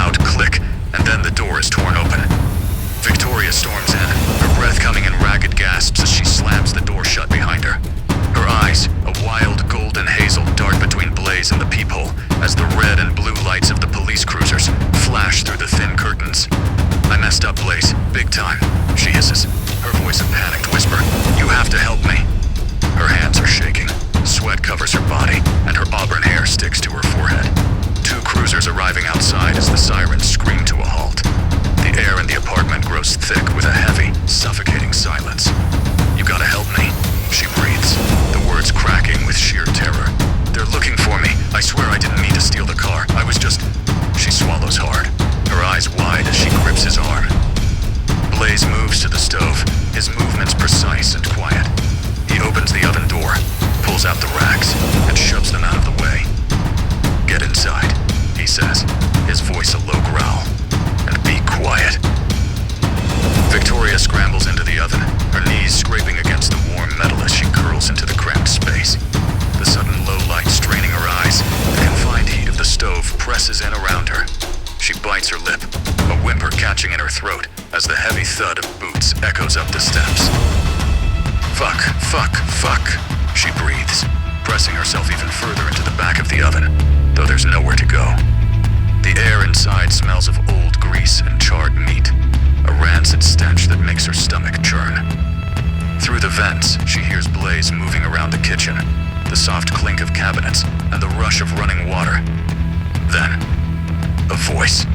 loud click, and then the door is torn open. Victoria storms in, her breath coming in ragged gasps as she slams the door shut behind her. Her eyes, a wild golden hazel, dart between Blaze and the peephole as the red and blue lights of the police cruisers flash through the thin curtains. "I messed up, Blaze. Big time," she hisses, her voice a panicked whisper. "You have to help me." Her hands are shaking. Sweat covers her body, and her auburn hair sticks to her forehead. Two cruisers arriving outside as the sirens scream to a halt. The air in the apartment grows thick with a heavy, suffocating silence. "You gotta help me," she breathes, the words cracking with sheer terror. "They're looking for me. I swear I didn't mean to steal the car. I was just..." She swallows hard, her eyes wide as she grips his arm. Blaze moves to the stove, his movements precise and quiet. He opens the oven door, pulls out the racks, and shoves them out of the way. "Get inside," he says, his voice a low growl. "And be quiet." Victoria scrambles into the oven, her knees scraping against the warm metal as she curls into the cramped space. The sudden low light straining her eyes, the confined heat of the stove presses in around her. She bites her lip, a whimper catching in her throat as the heavy thud of boots echoes up the steps. "Fuck, fuck, fuck," she breathes, pressing herself even further into the back of the oven, though there's nowhere to go. The air inside smells of old grease and charred meat, a rancid stench that makes her stomach churn. Through the vents, she hears Blaze moving around the kitchen, the soft clink of cabinets, and the rush of running water. Then, a voice.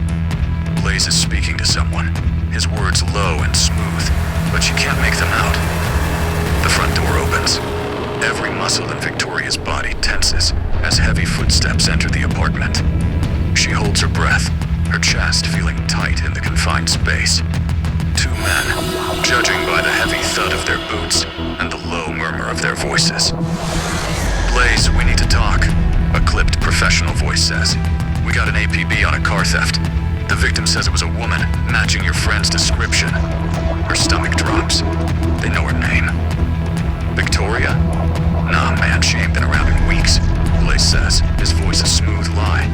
Blaze is speaking to someone, his words low and smooth, but she can't make them out. The front door opens. Every muscle in Victoria's body tenses as heavy footsteps enter the apartment. She holds her breath, her chest feeling tight in the confined space. Two men, judging by the heavy thud of their boots and the low murmur of their voices. "Blaze, we need to talk," a clipped professional voice says. "We got an APB on a car theft. The victim says it was a woman, matching your friend's description." Her stomach drops. They know her name. "Victoria?" "Nah, man, she ain't been around in weeks," Blaze says, his voice a smooth lie.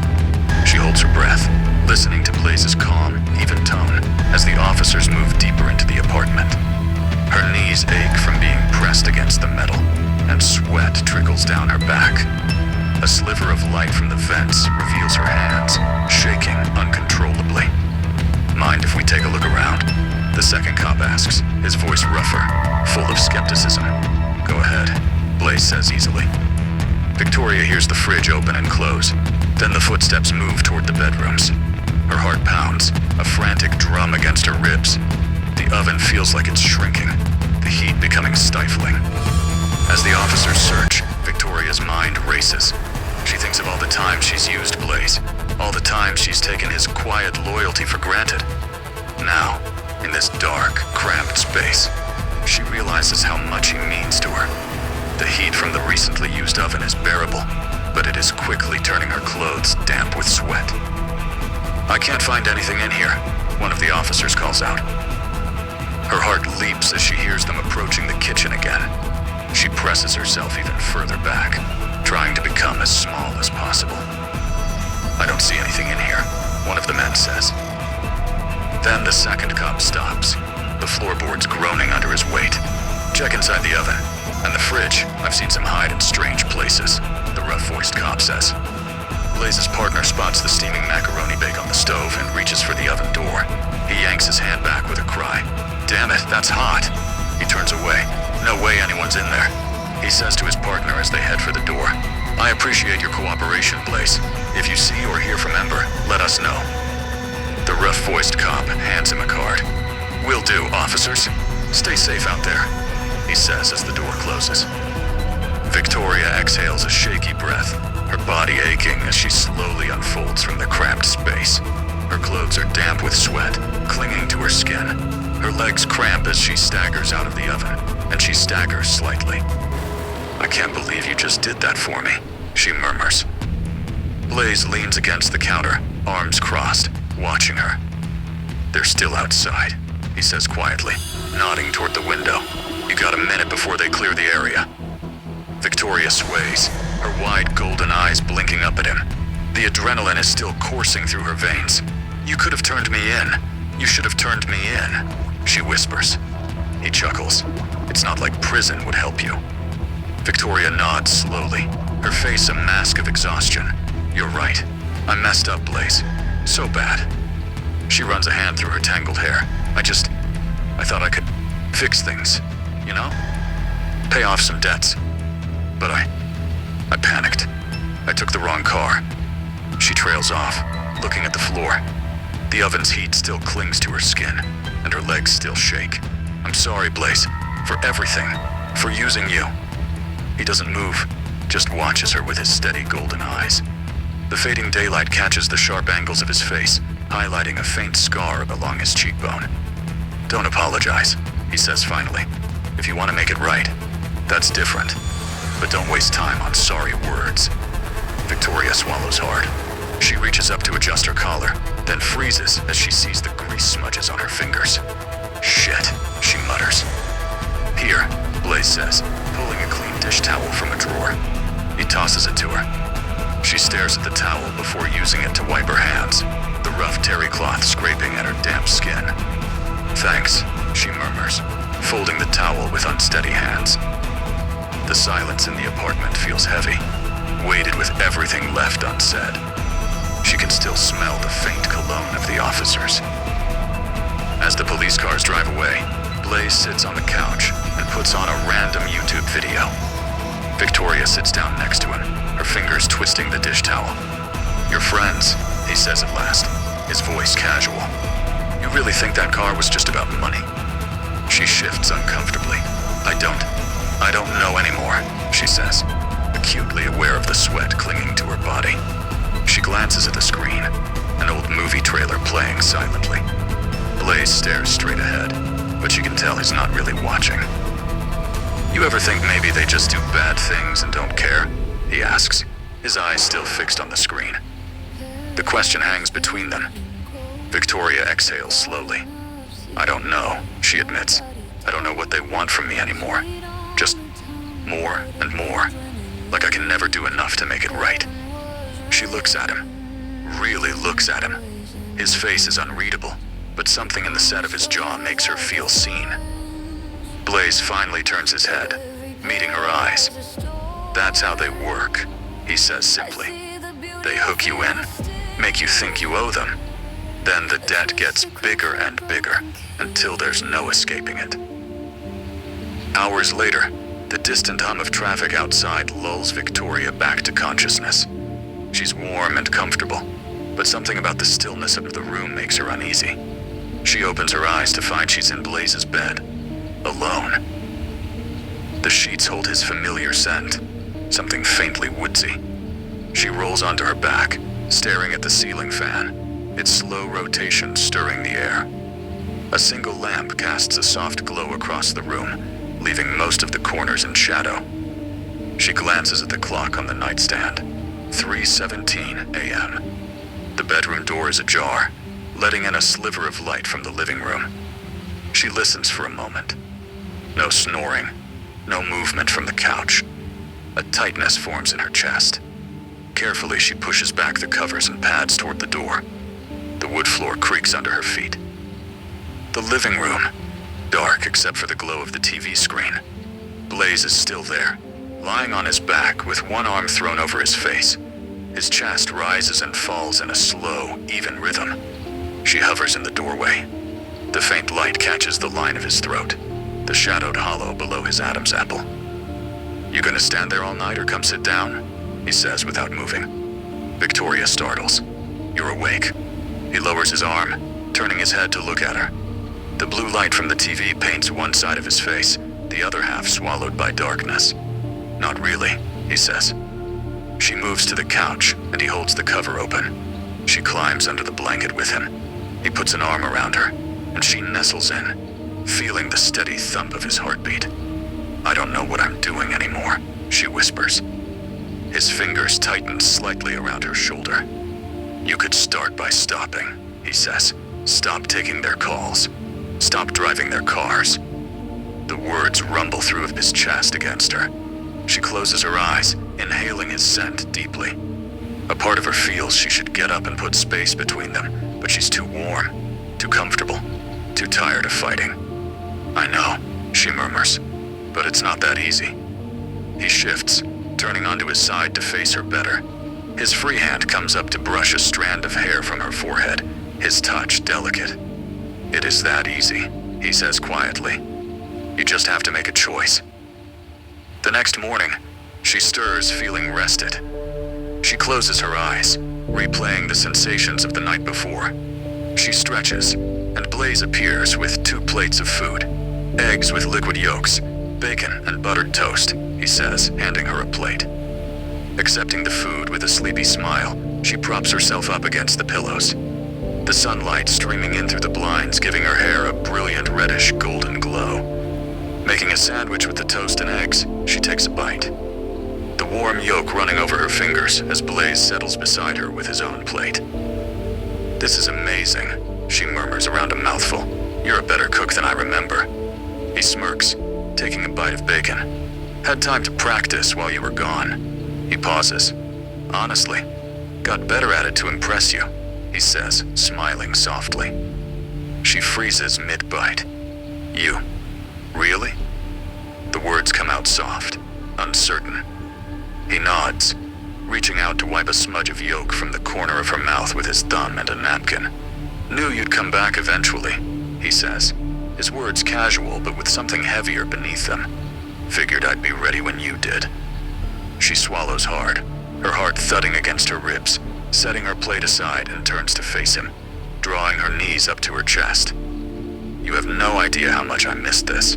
She holds her breath, listening to Blaze's calm, even tone as the officers move deeper into the apartment. Her knees ache from being pressed against the metal, and sweat trickles down her back. A sliver of light from the vents reveals her hands, shaking uncontrollably. "Mind if we take a look around?" the second cop asks, his voice rougher, full of skepticism. "Go ahead," Blaze says easily. Victoria hears the fridge open and close. Then the footsteps move toward the bedrooms. Her heart pounds, a frantic drum against her ribs. The oven feels like it's shrinking, the heat becoming stifling. As the officers search, Victoria's mind races. She thinks of all the times she's used Blaze, all the times she's taken his quiet loyalty for granted. Now, in this dark, cramped space, she realizes how much he means to her. The heat from the recently used oven is bearable, but it is quickly turning her clothes damp with sweat. "I can't find anything in here," one of the officers calls out. Her heart leaps as she hears them approaching the kitchen again. She presses herself even further back, trying to become as small as possible. "I don't see anything in here," one of the men says. Then the second cop stops, the floorboards groaning under his weight. "Check inside the oven. And the fridge, I've seen some hide in strange places," the rough-voiced cop says. Blaze's partner spots the steaming macaroni bake on the stove and reaches for the oven door. He yanks his hand back with a cry. "Damn it, that's hot." He turns away. "No way anyone's in there," he says to his partner as they head for the door. "I appreciate your cooperation, Blaze. If you see or hear from Ember, let us know." The rough-voiced cop hands him a card. "Will do, officers. Stay safe out there," he says as the door closes. Victoria exhales a shaky breath, her body aching as she slowly unfolds from the cramped space. Her clothes are damp with sweat, clinging to her skin. Her legs cramp as she staggers out of the oven, and she staggers slightly. "I can't believe you just did that for me," she murmurs. Blaze leans against the counter, arms crossed, watching her. "They're still outside," he says quietly, nodding toward the window. "You got a minute before they clear the area." Victoria sways, her wide golden eyes blinking up at him. The adrenaline is still coursing through her veins. You could have turned me in. You should have turned me in, she whispers. He chuckles. It's not like prison would help you. Victoria nods slowly, her face a mask of exhaustion. You're right. I messed up, Blaze. So bad. She runs a hand through her tangled hair. I thought I could fix things, you know? Pay off some debts. But I panicked. I took the wrong car. She trails off, looking at the floor. The oven's heat still clings to her skin, and her legs still shake. I'm sorry, Blaze, for everything, for using you. He doesn't move, just watches her with his steady golden eyes. The fading daylight catches the sharp angles of his face, highlighting a faint scar along his cheekbone. Don't apologize, he says finally. If you want to make it right, that's different. But don't waste time on sorry words. Victoria swallows hard. She reaches up to adjust her collar, then freezes as she sees the grease smudges on her fingers. Shit, she mutters. Here, Blaze says, pulling a clean dish towel from a drawer. He tosses it to her. She stares at the towel before using it to wipe her hands, the rough terry cloth scraping at her damp skin. Thanks, she murmurs, folding the towel with unsteady hands. The silence in the apartment feels heavy, weighted with everything left unsaid. She can still smell the faint cologne of the officers. As the police cars drive away, Blaze sits on the couch and puts on a random YouTube video. Victoria sits down next to him, her fingers twisting the dish towel. Your friends, he says at last, his voice casual. You really think that car was just about money? She shifts uncomfortably. I don't know anymore, she says, acutely aware of the sweat clinging to her body. She glances at the screen, an old movie trailer playing silently. Blaze stares straight ahead, but she can tell he's not really watching. You ever think maybe they just do bad things and don't care? He asks, his eyes still fixed on the screen. The question hangs between them. Victoria exhales slowly. I don't know, she admits. I don't know what they want from me anymore. Just more and more. Like I can never do enough to make it right. She looks at him. Really looks at him. His face is unreadable, but something in the set of his jaw makes her feel seen. Blaze finally turns his head, meeting her eyes. That's how they work, he says simply. They hook you in, make you think you owe them. Then the debt gets bigger and bigger, until there's no escaping it. Hours later, the distant hum of traffic outside lulls Victoria back to consciousness. She's warm and comfortable, but something about the stillness of the room makes her uneasy. She opens her eyes to find she's in Blaze's bed, alone. The sheets hold his familiar scent, something faintly woodsy. She rolls onto her back, staring at the ceiling fan, its slow rotation stirring the air. A single lamp casts a soft glow across the room, leaving most of the corners in shadow. She glances at the clock on the nightstand. 3:17 a.m. The bedroom door is ajar, letting in a sliver of light from the living room. She listens for a moment. No snoring, no movement from the couch. A tightness forms in her chest. Carefully, she pushes back the covers and pads toward the door. The wood floor creaks under her feet. The living room, dark except for the glow of the TV screen. Blaze is still there, lying on his back with one arm thrown over his face. His chest rises and falls in a slow, even rhythm. She hovers in the doorway. The faint light catches the line of his throat, the shadowed hollow below his Adam's apple. You gonna stand there all night or come sit down? He says without moving. Victoria startles. You're awake. He lowers his arm, turning his head to look at her. The blue light from the TV paints one side of his face, the other half swallowed by darkness. Not really, he says. She moves to the couch, and he holds the cover open. She climbs under the blanket with him. He puts an arm around her, and she nestles in, feeling the steady thump of his heartbeat. I don't know what I'm doing anymore, she whispers. His fingers tighten slightly around her shoulder. You could start by stopping, he says. Stop taking their calls. Stop driving their cars. The words rumble through his chest against her. She closes her eyes, inhaling his scent deeply. A part of her feels she should get up and put space between them, but she's too warm, too comfortable, too tired of fighting. I know, she murmurs, but it's not that easy. He shifts, turning onto his side to face her better. His free hand comes up to brush a strand of hair from her forehead, his touch delicate. It is that easy, he says quietly. You just have to make a choice. The next morning, she stirs feeling rested. She closes her eyes, replaying the sensations of the night before. She stretches, and Blaze appears with 2 plates of food. Eggs with liquid yolks, bacon and buttered toast, he says, handing her a plate. Accepting the food with a sleepy smile, she props herself up against the pillows. The sunlight streaming in through the blinds, giving her hair a brilliant reddish golden glow. Making a sandwich with the toast and eggs, she takes a bite. The warm yolk running over her fingers as Blaze settles beside her with his own plate. This is amazing, she murmurs around a mouthful. You're a better cook than I remember. He smirks, taking a bite of bacon. Had time to practice while you were gone. He pauses. Honestly, got better at it to impress you, he says, smiling softly. She freezes mid-bite. You? Really? The words come out soft, uncertain. He nods, reaching out to wipe a smudge of yolk from the corner of her mouth with his thumb and a napkin. Knew you'd come back eventually, he says, his words casual but with something heavier beneath them. Figured I'd be ready when you did. She swallows hard, her heart thudding against her ribs, setting her plate aside and turns to face him, drawing her knees up to her chest. You have no idea how much I missed this.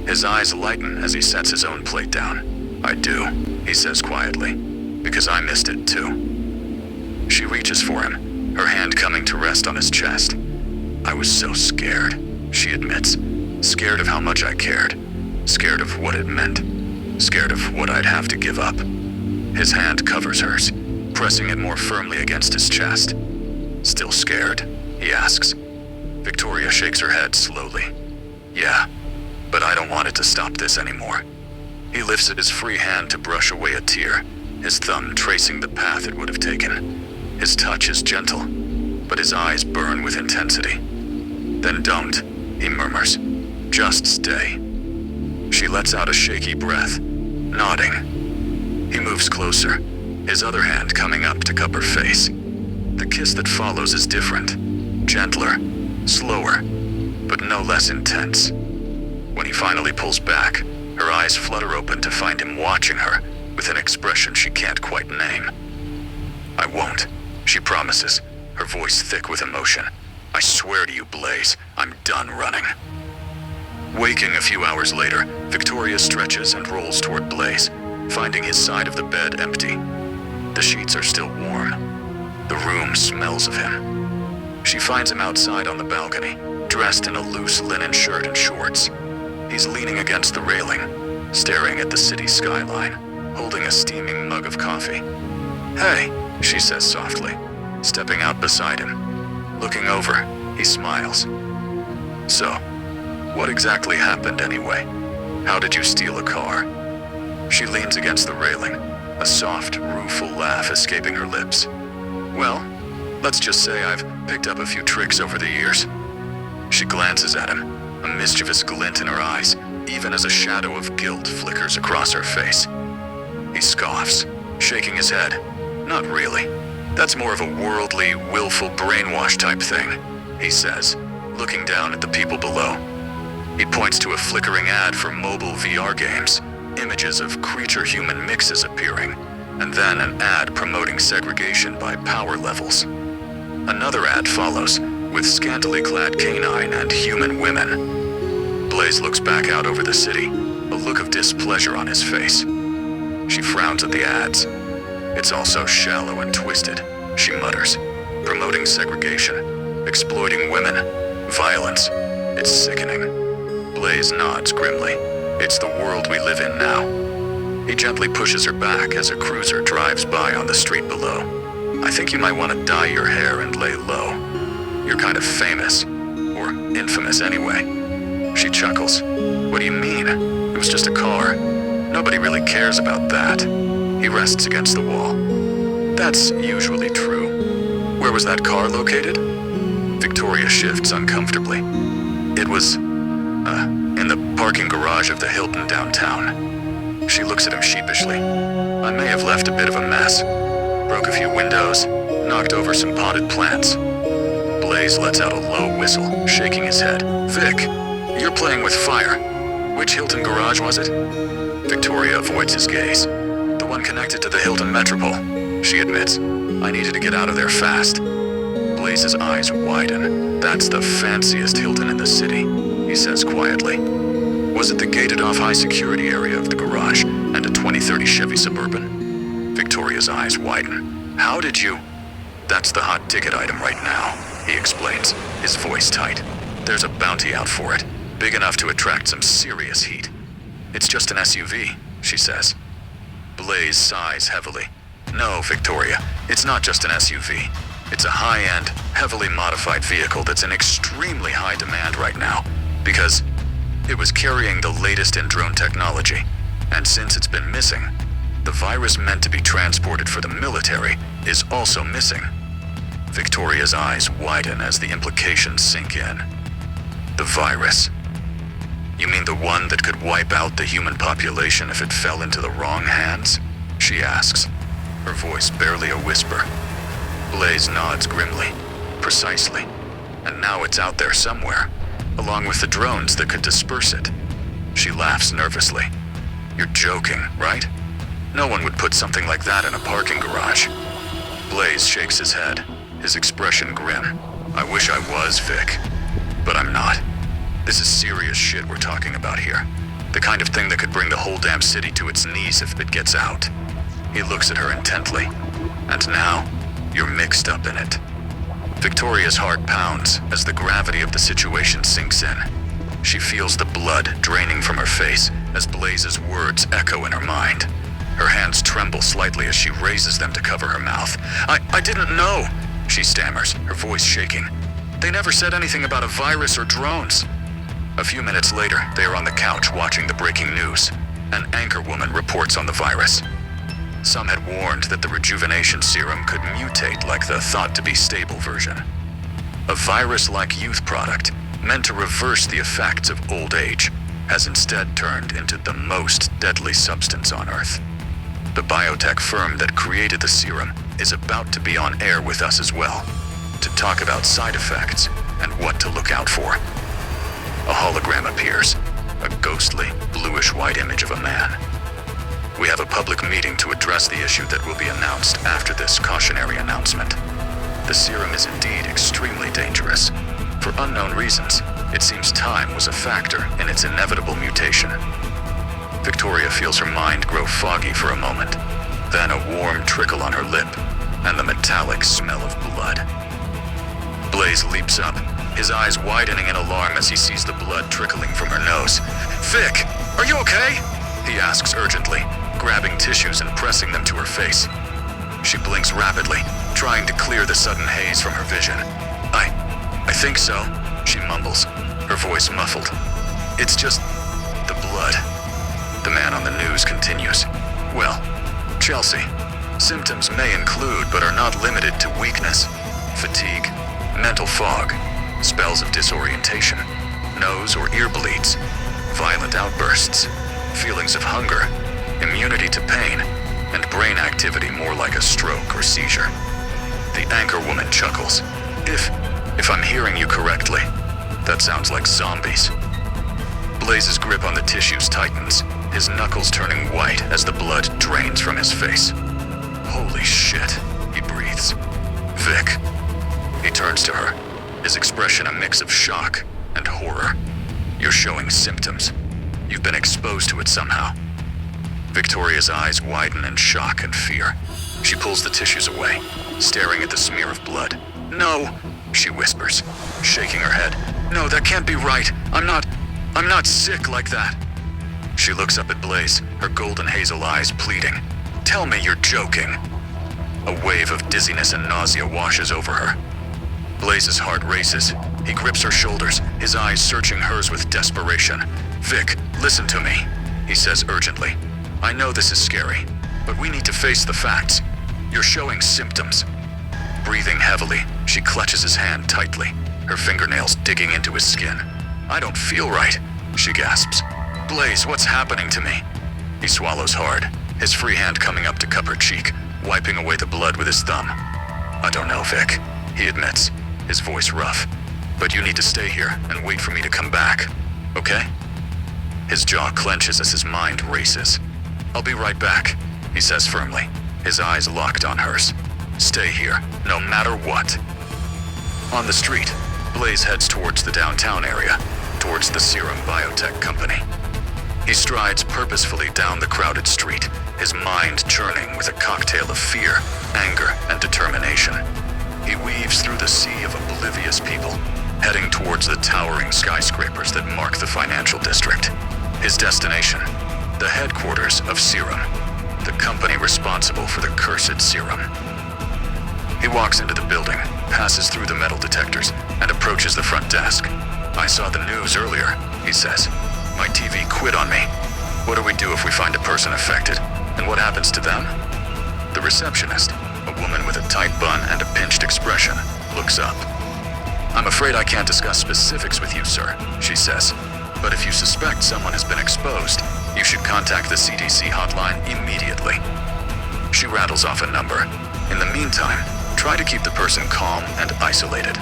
His eyes lighten as he sets his own plate down. I do, he says quietly, because I missed it too. She reaches for him, her hand coming to rest on his chest. I was so scared, she admits, scared of how much I cared, scared of what it meant, scared of what I'd have to give up. His hand covers hers, pressing it more firmly against his chest. Still scared? He asks. Victoria shakes her head slowly. Yeah, but I don't want it to stop this anymore. He lifts his free hand to brush away a tear, his thumb tracing the path it would have taken. His touch is gentle, but his eyes burn with intensity. Then don't, he murmurs. Just stay. She lets out a shaky breath, nodding. He moves closer, his other hand coming up to cup her face. The kiss that follows is different, gentler, slower, but no less intense. When he finally pulls back, her eyes flutter open to find him watching her with an expression she can't quite name. I won't, she promises, her voice thick with emotion. I swear to you, Blaze, I'm done running. Waking a few hours later, Victoria stretches and rolls toward Blaze, finding his side of the bed empty. The sheets are still warm. The room smells of him. She finds him outside on the balcony, dressed in a loose linen shirt and shorts. He's leaning against the railing, staring at the city skyline, holding a steaming mug of coffee. Hey, she says softly, stepping out beside him. Looking over, he smiles. So, what exactly happened anyway? How did you steal a car? She leans against the railing, a soft, rueful laugh escaping her lips. Well, let's just say I've picked up a few tricks over the years. She glances at him, a mischievous glint in her eyes, even as a shadow of guilt flickers across her face. He scoffs, shaking his head. Not really. That's more of a worldly, willful brainwash type thing, he says, looking down at the people below. He points to a flickering ad for mobile VR games, images of creature-human mixes appearing, and then an ad promoting segregation by power levels. Another ad follows, with scantily clad canine and human women. Blaze looks back out over the city, a look of displeasure on his face. She frowns at the ads. It's all so shallow and twisted, she mutters, promoting segregation, exploiting women, violence. It's sickening. Blaze nods grimly. It's the world we live in now. He gently pushes her back as a cruiser drives by on the street below. I think you might want to dye your hair and lay low. You're kind of famous. Or infamous anyway. She chuckles. What do you mean? It was just a car. Nobody really cares about that. He rests against the wall. That's usually true. Where was that car located? Victoria shifts uncomfortably. It was, in the parking garage of the Hilton downtown. She looks at him sheepishly. I may have left a bit of a mess. Broke a few windows, knocked over some potted plants. Blaze lets out a low whistle, shaking his head. Vic, you're playing with fire. Which Hilton garage was it? Victoria avoids his gaze. The one connected to the Hilton Metropole, she admits. I needed to get out of there fast. Blaze's eyes widen. That's the fanciest Hilton in the city, he says quietly. Was it the gated-off high-security area of the garage and a 2030 Chevy Suburban? Victoria's eyes widen. How did you... That's the hot ticket item right now, he explains, his voice tight. There's a bounty out for it, big enough to attract some serious heat. It's just an SUV, she says. Blaze sighs heavily. No, Victoria, it's not just an SUV. It's a high-end, heavily modified vehicle that's in extremely high demand right now, because it was carrying the latest in drone technology, and since it's been missing, the virus meant to be transported for the military is also missing. Victoria's eyes widen as the implications sink in. The virus. You mean the one that could wipe out the human population if it fell into the wrong hands? She asks, her voice barely a whisper. Blaze nods grimly. Precisely. And now it's out there somewhere, along with the drones that could disperse it. She laughs nervously. You're joking, right? No one would put something like that in a parking garage. Blaze shakes his head, his expression grim. I wish I was, Vic. But I'm not. This is serious shit we're talking about here. The kind of thing that could bring the whole damn city to its knees if it gets out. He looks at her intently. And now, you're mixed up in it. Victoria's heart pounds as the gravity of the situation sinks in. She feels the blood draining from her face as Blaze's words echo in her mind. Her hands tremble slightly as she raises them to cover her mouth. I didn't know, she stammers, her voice shaking. They never said anything about a virus or drones. A few minutes later, they are on the couch watching the breaking news. An anchor woman reports on the virus. Some had warned that the rejuvenation serum could mutate like the thought-to-be stable version. A virus-like youth product, meant to reverse the effects of old age, has instead turned into the most deadly substance on Earth. The biotech firm that created the serum is about to be on air with us as well, to talk about side effects and what to look out for. A hologram appears, a ghostly, bluish-white image of a man. We have a public meeting to address the issue that will be announced after this cautionary announcement. The serum is indeed extremely dangerous. For unknown reasons, it seems time was a factor in its inevitable mutation. Victoria feels her mind grow foggy for a moment, then a warm trickle on her lip, and the metallic smell of blood. Blaze leaps up, his eyes widening in alarm as he sees the blood trickling from her nose. Vic, are you okay? He asks urgently, grabbing tissues and pressing them to her face. She blinks rapidly, trying to clear the sudden haze from her vision. I think so, she mumbles, her voice muffled. It's just the blood. The man on the news continues. Well, Chelsea, symptoms may include but are not limited to weakness, fatigue, mental fog, spells of disorientation, nose or ear bleeds, violent outbursts, feelings of hunger, immunity to pain, and brain activity more like a stroke or seizure. The anchor woman chuckles. If I'm hearing you correctly, that sounds like zombies. Blaze's grip on the tissues tightens, his knuckles turning white as the blood drains from his face. Holy shit, he breathes. Vic. He turns to her, his expression a mix of shock and horror. You're showing symptoms. You've been exposed to it somehow. Victoria's eyes widen in shock and fear. She pulls the tissues away, staring at the smear of blood. No, she whispers, shaking her head. No, that can't be right. I'm not sick like that. She looks up at Blaze, her golden hazel eyes pleading. Tell me you're joking. A wave of dizziness and nausea washes over her. Blaze's heart races. He grips her shoulders, his eyes searching hers with desperation. Vic, listen to me, he says urgently. I know this is scary, but we need to face the facts. You're showing symptoms." Breathing heavily, she clutches his hand tightly, her fingernails digging into his skin. "I don't feel right," she gasps. "Blaze, what's happening to me?" He swallows hard, his free hand coming up to cup her cheek, wiping away the blood with his thumb. "I don't know, Vic," he admits, his voice rough. "But you need to stay here and wait for me to come back, okay?" His jaw clenches as his mind races. "I'll be right back," he says firmly, his eyes locked on hers. "Stay here, no matter what." On the street, Blaze heads towards the downtown area, towards the Serum Biotech Company. He strides purposefully down the crowded street, his mind churning with a cocktail of fear, anger, and determination. He weaves through the sea of oblivious people, heading towards the towering skyscrapers that mark the financial district. His destination, the headquarters of Serum, the company responsible for the cursed serum. He walks into the building, passes through the metal detectors, and approaches the front desk. "I saw the news earlier," he says. "My TV quit on me. What do we do if we find a person affected? And what happens to them?" The receptionist, a woman with a tight bun and a pinched expression, looks up. "I'm afraid I can't discuss specifics with you, sir," she says. "But if you suspect someone has been exposed, you should contact the CDC hotline immediately." She rattles off a number. In the meantime, try to keep the person calm and isolated.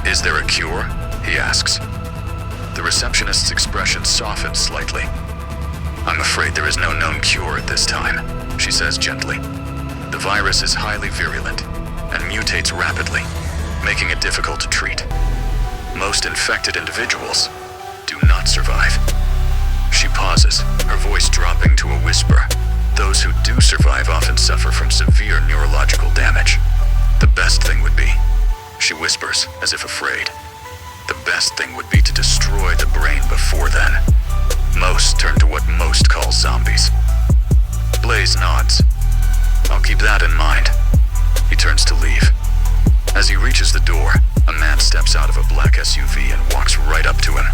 "Is there a cure?" he asks. The receptionist's expression softens slightly. "I'm afraid there is no known cure at this time," she says gently. "The virus is highly virulent and mutates rapidly, making it difficult to treat. Most infected individuals do not survive." She pauses, her voice dropping to a whisper. "Those who do survive often suffer from severe neurological damage. The best thing would be," she whispers, as if afraid, "the best thing would be to destroy the brain before then. Most turn to what most call zombies." Blaze nods. "I'll keep that in mind." He turns to leave. As he reaches the door, a man steps out of a black SUV and walks right up to him.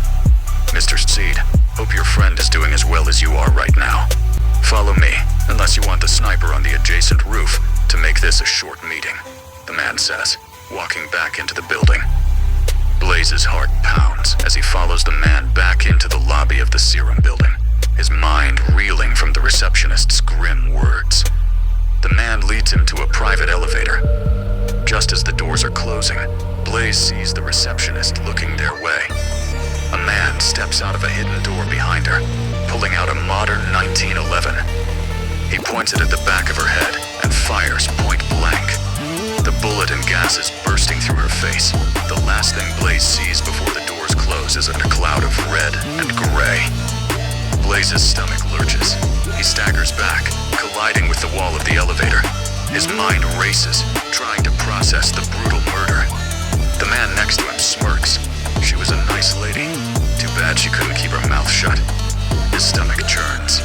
"Mr. Seed, hope your friend is doing as well as you are right now. Follow me, unless you want the sniper on the adjacent roof to make this a short meeting," the man says, walking back into the building. Blaze's heart pounds as he follows the man back into the lobby of the Serum building, his mind reeling from the receptionist's grim words. The man leads him to a private elevator. Just as the doors are closing, Blaze sees the receptionist looking their way. A man steps out of a hidden door behind her, pulling out a modern 1911. He points it at the back of her head and fires point blank. The bullet and gases bursting through her face. The last thing Blaze sees before the doors close is a cloud of red and gray. Blaze's stomach lurches. He staggers back, colliding with the wall of the elevator. His mind races, trying to process the brutal murder. The man next to him smirks. She was a nice lady. Too bad she couldn't keep her mouth shut. His stomach churns.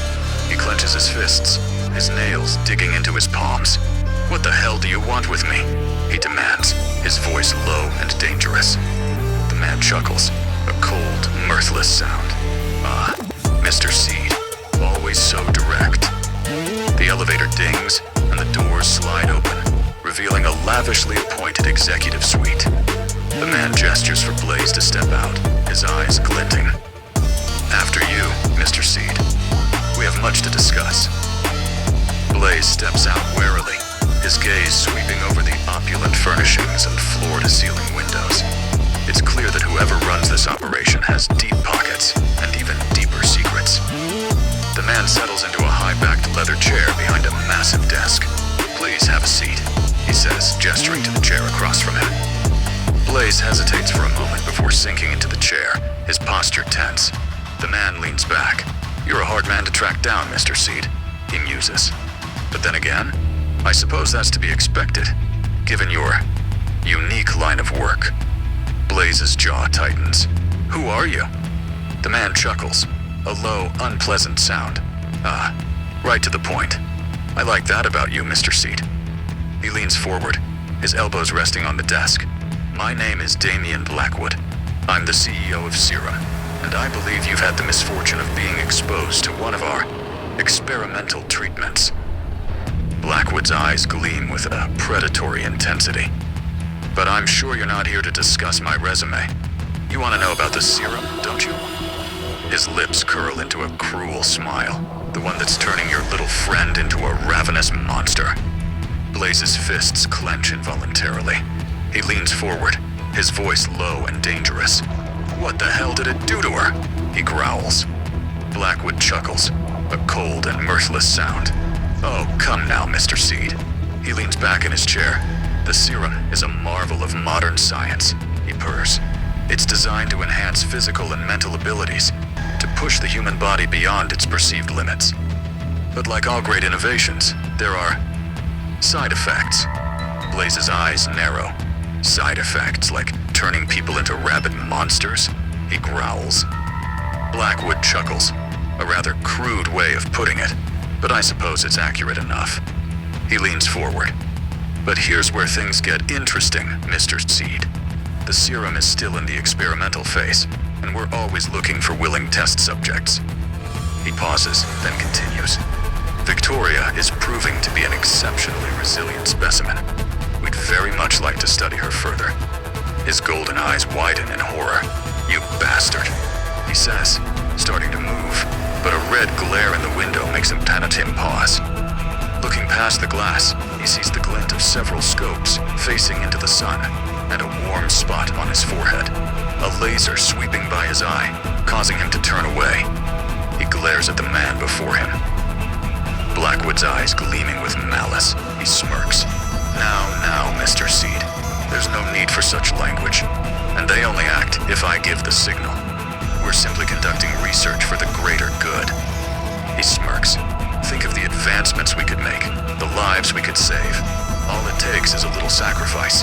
He clenches his fists, his nails digging into his palms. "What the hell do you want with me?" he demands, his voice low and dangerous. The man chuckles, a cold, mirthless sound. "Ah, Mr. Seed, always so direct." The elevator dings, and the doors slide open, revealing a lavishly appointed executive suite. The man gestures for Blaze to step out, his eyes glinting. "After you, Mr. Seed. We have much to discuss." Blaze steps out warily, his gaze sweeping over the opulent furnishings and floor-to-ceiling windows. It's clear that whoever runs this operation has deep pockets and even deeper secrets. The man settles into a high-backed leather chair behind a massive desk. "Please have a seat," he says, gesturing to the chair across from him. Blaze hesitates for a moment before sinking into the chair, his posture tense. The man leans back. "You're a hard man to track down, Mr. Seed," he muses. "But then again, I suppose that's to be expected, given your unique line of work." Blaze's jaw tightens. "Who are you?" The man chuckles, a low, unpleasant sound. "Ah, right to the point. I like that about you, Mr. Seed." He leans forward, his elbows resting on the desk. "My name is Damian Blackwood. I'm the CEO of Serum, and I believe you've had the misfortune of being exposed to one of our experimental treatments." Blackwood's eyes gleam with a predatory intensity. But I'm sure you're not here to discuss my resume. You want to know about the serum, don't you? His lips curl into a cruel smile, the one that's turning your little friend into a ravenous monster. Blaze's fists clench involuntarily. He leans forward, his voice low and dangerous. What the hell did it do to her? He growls. Blackwood chuckles, a cold and mirthless sound. Oh, come now, Mr. Seed. He leans back in his chair. The serum is a marvel of modern science, he purrs. It's designed to enhance physical and mental abilities, to push the human body beyond its perceived limits. But like all great innovations, there are side effects. Blaze's eyes narrow. Side effects like turning people into rabid monsters? He growls. Blackwood chuckles, a rather crude way of putting it, but I suppose it's accurate enough. He leans forward. But here's where things get interesting, Mr. Seed. The serum is still in the experimental phase, and we're always looking for willing test subjects. He pauses, then continues. Victoria is proving to be an exceptionally resilient specimen. We'd very much like to study her further. His golden eyes widen in horror. You bastard, he says, starting to move, but a red glare in the window makes him pause. Looking past the glass, he sees the glint of several scopes facing into the sun, and a warm spot on his forehead. A laser sweeping by his eye, causing him to turn away. He glares at the man before him. Blackwood's eyes gleaming with malice, he smirks. Now, Mr. Seed. There's no need for such language, and they only act if I give the signal. We're simply conducting research for the greater good. He smirks. Think of the advancements we could make, the lives we could save. All it takes is a little sacrifice.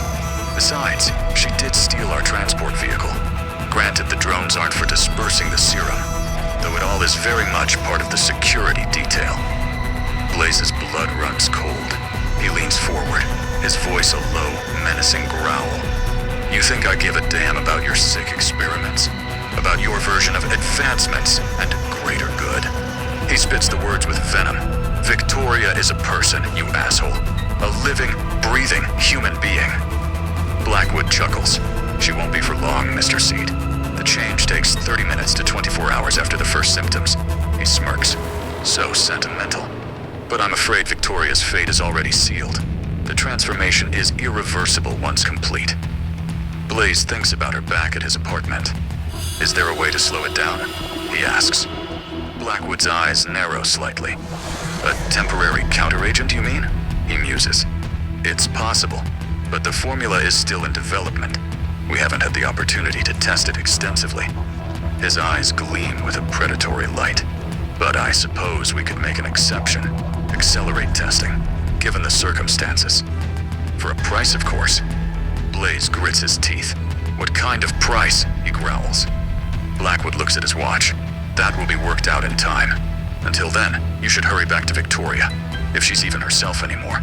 Besides, she did steal our transport vehicle. Granted, the drones aren't for dispersing the serum, though it all is very much part of the security detail. Blaze's blood runs cold. He leans forward, his voice a low, menacing growl. You think I give a damn about your sick experiments? About your version of advancements and greater good? He spits the words with venom. Victoria is a person, you asshole. A living, breathing human being. Blackwood chuckles. She won't be for long, Mr. Seed. The change takes 30 minutes to 24 hours after the first symptoms. He smirks. So sentimental. But I'm afraid Victoria's fate is already sealed. The transformation is irreversible once complete. Blaze thinks about her back at his apartment. Is there a way to slow it down? He asks. Blackwood's eyes narrow slightly. A temporary counteragent, you mean? He muses. It's possible, but the formula is still in development. We haven't had the opportunity to test it extensively. His eyes gleam with a predatory light. But I suppose we could make an exception. Accelerate testing, given the circumstances. For a price, of course. Blaze grits his teeth. What kind of price? He growls. Blackwood looks at his watch. That will be worked out in time. Until then, you should hurry back to Victoria, if she's even herself anymore.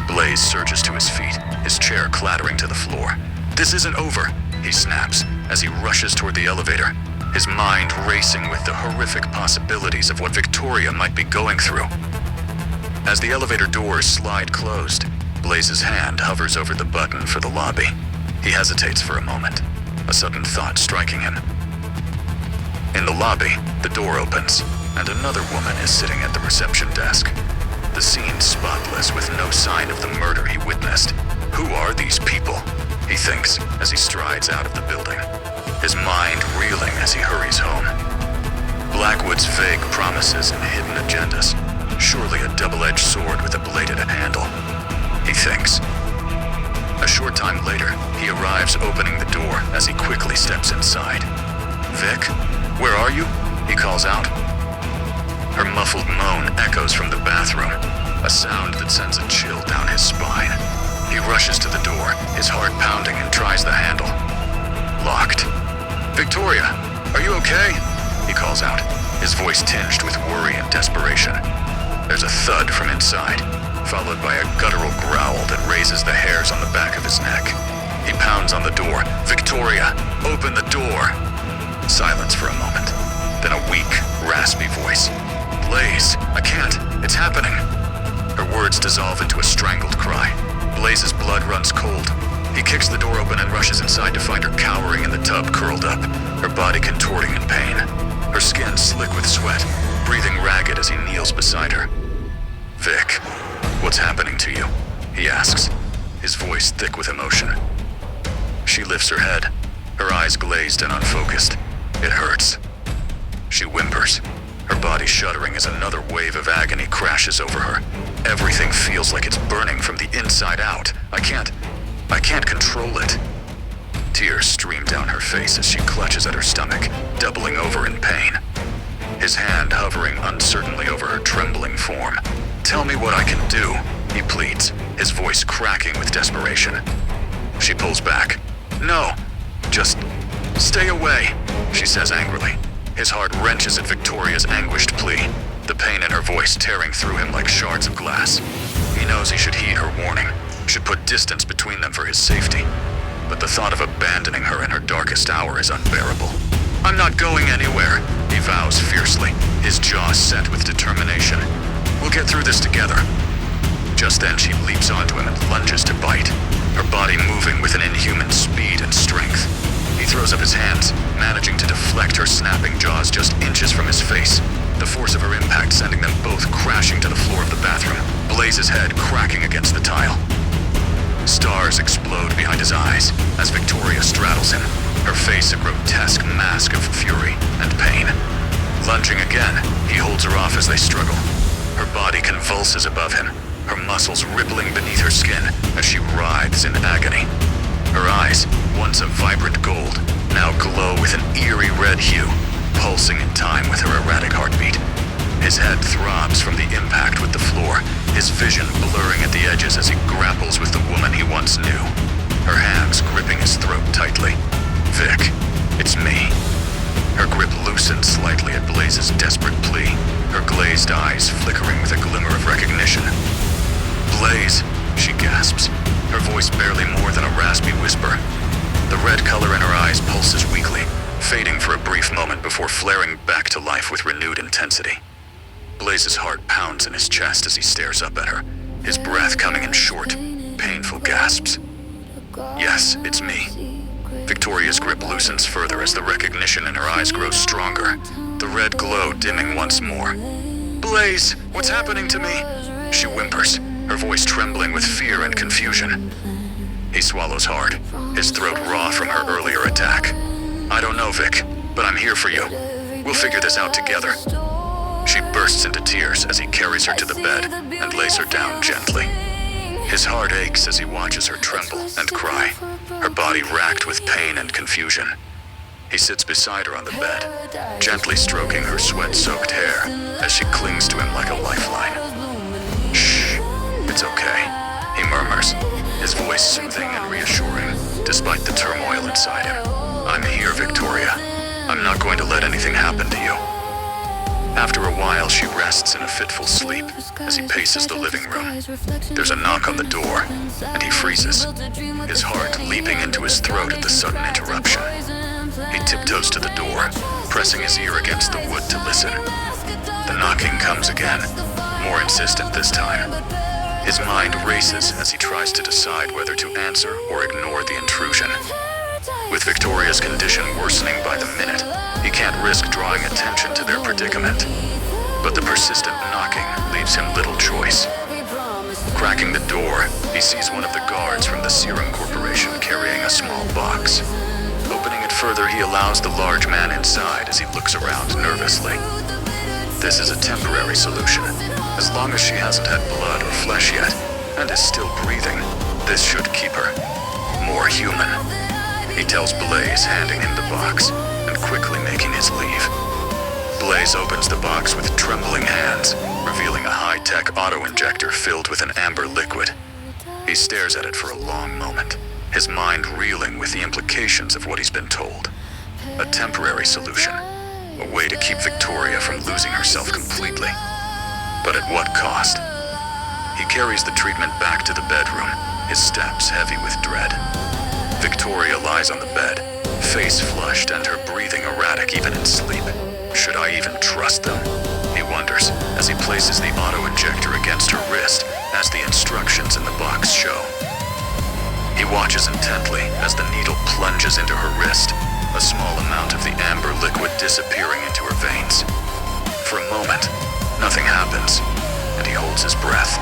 Blaze surges to his feet, his chair clattering to the floor. This isn't over, he snaps, as he rushes toward the elevator, his mind racing with the horrific possibilities of what Victoria might be going through. As the elevator doors slide closed, Blaze's hand hovers over the button for the lobby. He hesitates for a moment, a sudden thought striking him. In the lobby, the door opens, and another woman is sitting at the reception desk. The scene spotless with no sign of the murder he witnessed. Who are these people? He thinks as he strides out of the building, his mind reeling as he hurries home. Blackwood's vague promises and hidden agendas. Surely a double-edged sword with a bladed handle. He thinks. A short time later, he arrives opening the door as he quickly steps inside. Vic, where are you? He calls out. Her muffled moan echoes from the bathroom, a sound that sends a chill down his spine. He rushes to the door, his heart pounding, and tries the handle. Locked. Victoria, are you okay? He calls out, his voice tinged with worry and desperation. There's a thud from inside, followed by a guttural growl that raises the hairs on the back of his neck. He pounds on the door. Victoria, open the door! Silence for a moment, then a weak, raspy voice. Blaze, I can't. It's happening. Her words dissolve into a strangled cry. Blaze's blood runs cold. He kicks the door open and rushes inside to find her cowering in the tub, curled up, her body contorting in pain. Her skin slick with sweat, breathing ragged as he kneels beside her. "Vic, what's happening to you?" he asks, his voice thick with emotion. She lifts her head, her eyes glazed and unfocused. It hurts. She whimpers, her body shuddering as another wave of agony crashes over her. Everything feels like it's burning from the inside out. I can't control it. Tears stream down her face as she clutches at her stomach, doubling over in pain. His hand hovering uncertainly over her trembling form. "Tell me what I can do," he pleads, his voice cracking with desperation. She pulls back. "No, just stay away," she says angrily. His heart wrenches at Victoria's anguished plea, the pain in her voice tearing through him like shards of glass. He knows he should heed her warning, should put distance between them for his safety. But the thought of abandoning her in her darkest hour is unbearable. "I'm not going anywhere," he vows fiercely, his jaw set with determination. "We'll get through this together." Just then she leaps onto him and lunges to bite, her body moving with an inhuman speed and strength. He throws up his hands, managing to deflect her snapping jaws just inches from his face, the force of her impact sending them both crashing to the floor of the bathroom, Blaze's head cracking against the tile. Stars explode behind his eyes as Victoria straddles him, her face a grotesque mask of fury and pain. Lunging again, he holds her off as they struggle. Her body convulses above him, her muscles rippling beneath her skin as she writhes in agony. Her eyes, once a vibrant gold, now glow with an eerie red hue, pulsing in time with her erratic heartbeat. His head throbs from the impact with the floor, his vision blurring at the edges as he grapples with the woman he once knew, her hands gripping his throat tightly. "Vic, it's me." Her grip loosens slightly at Blaze's desperate plea, her glazed eyes flickering with a glimmer of recognition. "Blaze," she gasps, her voice barely more than a raspy whisper. The red color in her eyes pulses weakly, fading for a brief moment before flaring back to life with renewed intensity. Blaze's heart pounds in his chest as he stares up at her, his breath coming in short, painful gasps. "Yes, it's me." Victoria's grip loosens further as the recognition in her eyes grows stronger, the red glow dimming once more. "Blaze, what's happening to me?" she whimpers, her voice trembling with fear and confusion. He swallows hard, his throat raw from her earlier attack. "I don't know, Vic, but I'm here for you. We'll figure this out together." She bursts into tears as he carries her to the bed and lays her down gently. His heart aches as he watches her tremble and cry, her body racked with pain and confusion. He sits beside her on the bed, gently stroking her sweat-soaked hair as she clings to him like a lifeline. "Shh, it's okay," he murmurs, his voice soothing and reassuring, despite the turmoil inside him. "I'm here, Victoria. I'm not going to let anything happen to you." After a while, she rests in a fitful sleep as he paces the living room. There's a knock on the door, and he freezes, his heart leaping into his throat at the sudden interruption. He tiptoes to the door, pressing his ear against the wood to listen. The knocking comes again, more insistent this time. His mind races as he tries to decide whether to answer or ignore the intrusion. With Victoria's condition worsening by the minute, he can't risk drawing attention to their predicament. But the persistent knocking leaves him little choice. Cracking the door, he sees one of the guards from the Serum Corporation carrying a small box. Opening it further, he allows the large man inside as he looks around nervously. This is a temporary solution. As long as she hasn't had blood or flesh yet, and is still breathing, this should keep her more human. He tells Blaze, handing him the box, and quickly making his leave. Blaze opens the box with trembling hands, revealing a high-tech auto-injector filled with an amber liquid. He stares at it for a long moment, his mind reeling with the implications of what he's been told. A temporary solution, a way to keep Victoria from losing herself completely. But at what cost? He carries the treatment back to the bedroom, his steps heavy with dread. Victoria lies on the bed, face flushed and her breathing erratic even in sleep. Should I even trust them? He wonders as he places the auto-injector against her wrist, as the instructions in the box show. He watches intently as the needle plunges into her wrist, a small amount of the amber liquid disappearing into her veins. For a moment, nothing happens, and he holds his breath,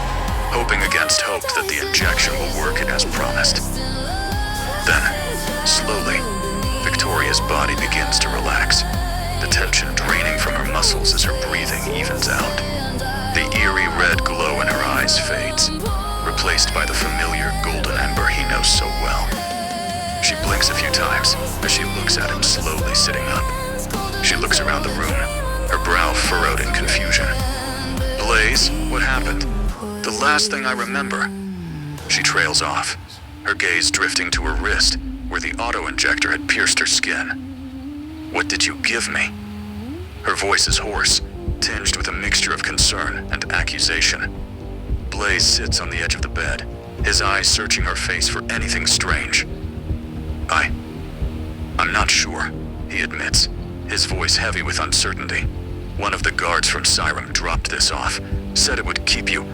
hoping against hope that the injection will work as promised. Then, slowly, Victoria's body begins to relax, the tension draining from her muscles as her breathing evens out. The eerie red glow in her eyes fades, replaced by the familiar golden ember he knows so well. She blinks a few times as she looks at him slowly sitting up. She looks around the room, her brow furrowed in confusion. Blaze, what happened? The last thing I remember. She trails off, her gaze drifting to her wrist, where the auto-injector had pierced her skin. What did you give me? Her voice is hoarse, tinged with a mixture of concern and accusation. Blaze sits on the edge of the bed, his eyes searching her face for anything strange. I'm not sure, he admits, his voice heavy with uncertainty. One of the guards from Siram dropped this off, said it would keep you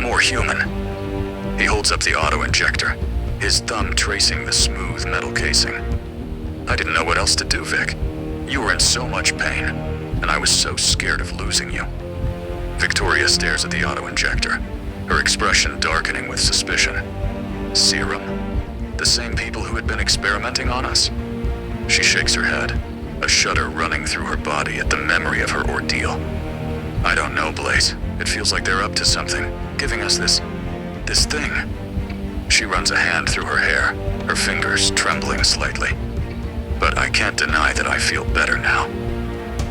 more human. He holds up the auto-injector, his thumb tracing the smooth metal casing. I didn't know what else to do, Vic. You were in so much pain, and I was so scared of losing you. Victoria stares at the auto-injector, her expression darkening with suspicion. Serum? The same people who had been experimenting on us? She shakes her head, a shudder running through her body at the memory of her ordeal. I don't know, Blaze. It feels like they're up to something, giving us this thing. She runs a hand through her hair, her fingers trembling slightly. But I can't deny that I feel better now.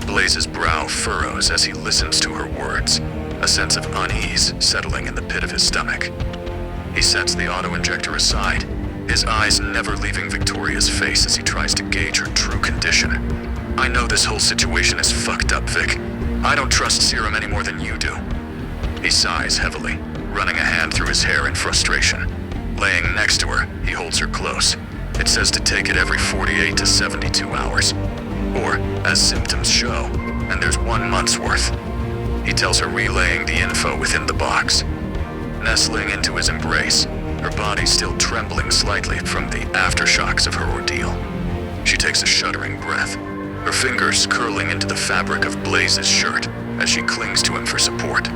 Blaze's brow furrows as he listens to her words, a sense of unease settling in the pit of his stomach. He sets the auto-injector aside, his eyes never leaving Victoria's face as he tries to gauge her true condition. I know this whole situation is fucked up, Vic. I don't trust Serum any more than you do. He sighs heavily, running a hand through his hair in frustration. Laying next to her, he holds her close. It says to take it every 48 to 72 hours. Or, as symptoms show, and there's 1 month's worth. He tells her relaying the info within the box. Nestling into his embrace, her body still trembling slightly from the aftershocks of her ordeal. She takes a shuddering breath, her fingers curling into the fabric of Blaze's shirt as she clings to him for support.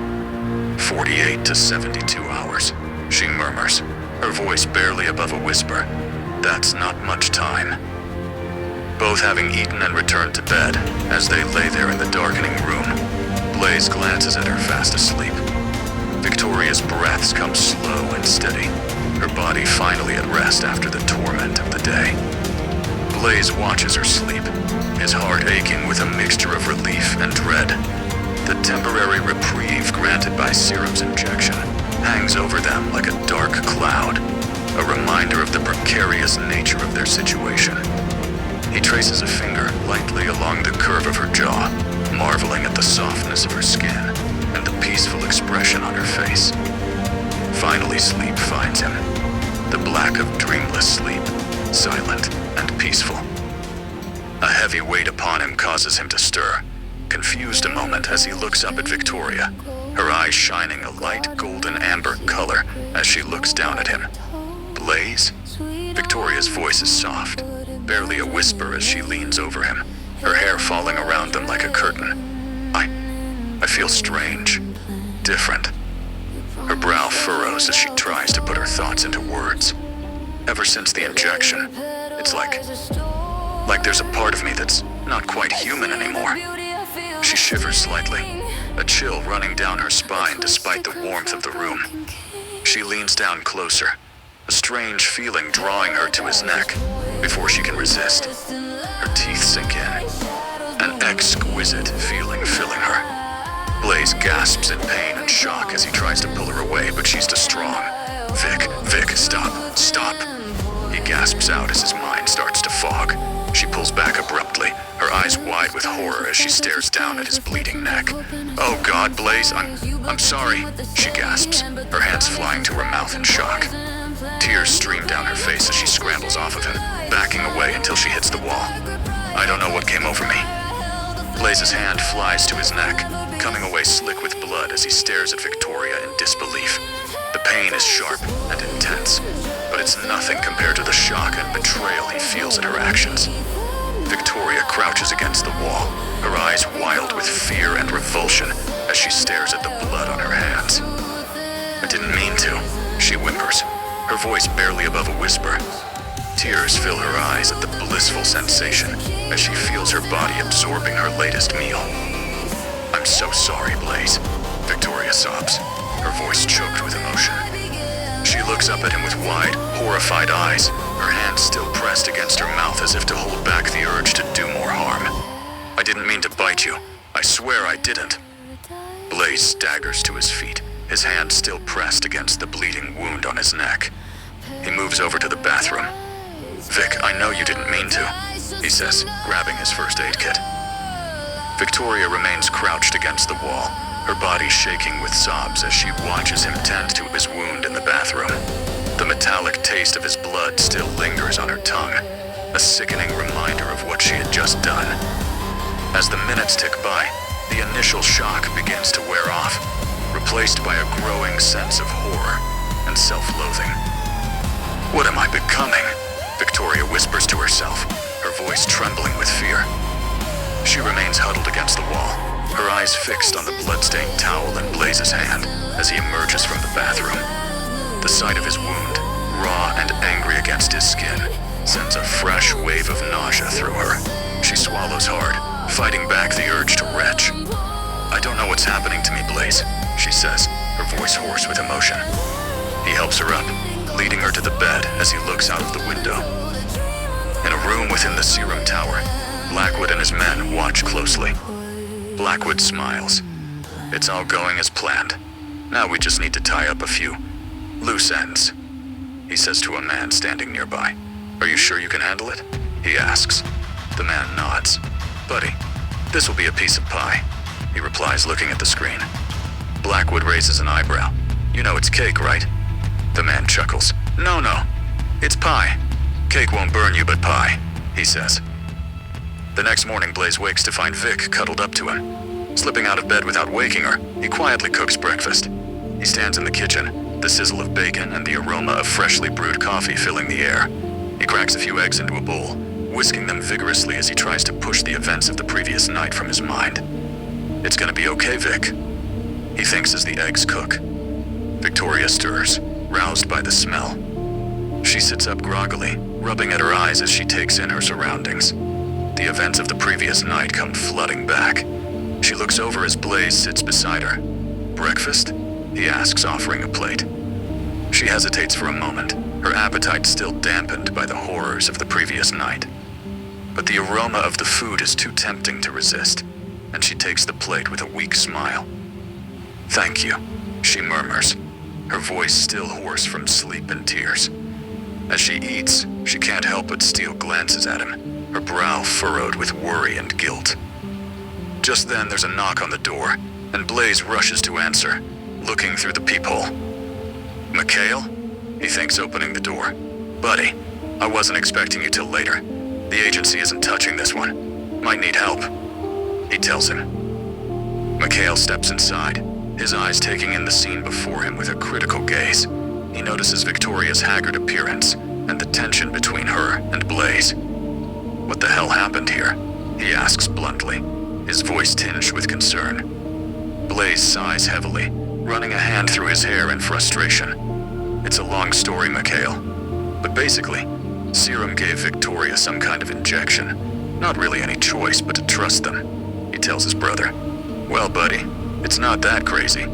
48 to 72 hours, she murmurs, her voice barely above a whisper. That's not much time. Both having eaten and returned to bed, as they lay there in the darkening room, Blaze glances at her fast asleep. Victoria's breaths come slow and steady, her body finally at rest after the torment of the day. Blaze watches her sleep, his heart aching with a mixture of relief and dread. The temporary reprieve granted by Serum's injection hangs over them like a dark cloud, a reminder of the precarious nature of their situation. He traces a finger lightly along the curve of her jaw, marveling at the softness of her skin and the peaceful expression on her face. Finally, sleep finds him, the black of dreamless sleep, silent and peaceful. A heavy weight upon him causes him to stir, confused a moment as he looks up at Victoria, her eyes shining a light golden amber color as she looks down at him. Blaze? Victoria's voice is soft, barely a whisper as she leans over him, her hair falling around them like a curtain. I feel strange, different. Her brow furrows as she tries to put her thoughts into words. Ever since the injection, it's like there's a part of me that's not quite human anymore. She shivers slightly, a chill running down her spine despite the warmth of the room. She leans down closer, a strange feeling drawing her to his neck before she can resist. Her teeth sink in, an exquisite feeling filling her. Blaze gasps in pain and shock as he tries to pull her away, but she's too strong. Vic, stop. He gasps out as his mind starts to fog. She pulls back abruptly, her eyes wide with horror as she stares down at his bleeding neck. Oh God, Blaze, I'm sorry, she gasps, her hands flying to her mouth in shock. Tears stream down her face as she scrambles off of him, backing away until she hits the wall. I don't know what came over me. Blaze's hand flies to his neck, coming away slick with blood as he stares at Victoria in disbelief. The pain is sharp and intense, but it's nothing compared to the shock and betrayal he feels at her actions. Victoria crouches against the wall, her eyes wild with fear and revulsion as she stares at the blood on her hands. "I didn't mean to," she whimpers, her voice barely above a whisper. Tears fill her eyes at the blissful sensation as she feels her body absorbing her latest meal. "I'm so sorry, Blaze," Victoria sobs, her voice choked with emotion. She looks up at him with wide, horrified eyes, her hands still pressed against her mouth as if to hold back the urge to do more harm. "I didn't mean to bite you. I swear I didn't." Blaze staggers to his feet, his hand still pressed against the bleeding wound on his neck. He moves over to the bathroom. "Vic, I know you didn't mean to," he says, grabbing his first aid kit. Victoria remains crouched against the wall, her body shaking with sobs as she watches him tend to his wound in the bathroom. The metallic taste of his blood still lingers on her tongue, a sickening reminder of what she had just done. As the minutes tick by, the initial shock begins to wear off, replaced by a growing sense of horror and self-loathing. "What am I becoming?" Victoria whispers to herself, her voice trembling with fear. She remains huddled against the wall, her eyes fixed on the bloodstained towel in Blaze's hand as he emerges from the bathroom. The sight of his wound, raw and angry against his skin, sends a fresh wave of nausea through her. She swallows hard, fighting back the urge to retch. "I don't know what's happening to me, Blaze," she says, her voice hoarse with emotion. He helps her up, leading her to the bed as he looks out of the window. In a room within the serum tower, Blackwood and his men watch closely. Blackwood smiles. "It's all going as planned. Now we just need to tie up a few loose ends," he says to a man standing nearby. "Are you sure you can handle it?" he asks. The man nods. "Buddy, this will be a piece of pie," he replies, looking at the screen. Blackwood raises an eyebrow. "You know it's cake, right?" The man chuckles. No, it's pie. Cake won't burn you, but pie," he says. The next morning, Blaze wakes to find Vic cuddled up to him. Slipping out of bed without waking her, he quietly cooks breakfast. He stands in the kitchen, the sizzle of bacon and the aroma of freshly brewed coffee filling the air. He cracks a few eggs into a bowl, whisking them vigorously as he tries to push the events of the previous night from his mind. "It's gonna be okay, Vic," he thinks as the eggs cook. Victoria stirs, roused by the smell. She sits up groggily, rubbing at her eyes as she takes in her surroundings. The events of the previous night come flooding back. She looks over as Blaze sits beside her. "Breakfast?" he asks, offering a plate. She hesitates for a moment, her appetite still dampened by the horrors of the previous night. But the aroma of the food is too tempting to resist, and she takes the plate with a weak smile. "Thank you," she murmurs, her voice still hoarse from sleep and tears. As she eats, she can't help but steal glances at him, her brow furrowed with worry and guilt. Just then, there's a knock on the door, and Blaze rushes to answer, looking through the peephole. "Mikhail?" he thinks, opening the door. "Buddy, I wasn't expecting you till later. The agency isn't touching this one. Might need help," he tells him. Mikhail steps inside, his eyes taking in the scene before him with a critical gaze. He notices Victoria's haggard appearance and the tension between her and Blaze. "What the hell happened here?" he asks bluntly, his voice tinged with concern. Blaze sighs heavily, running a hand through his hair in frustration. "It's a long story, Mikhail. But basically, Serum gave Victoria some kind of injection. Not really any choice but to trust them," he tells his brother. "Well, buddy, it's not that crazy.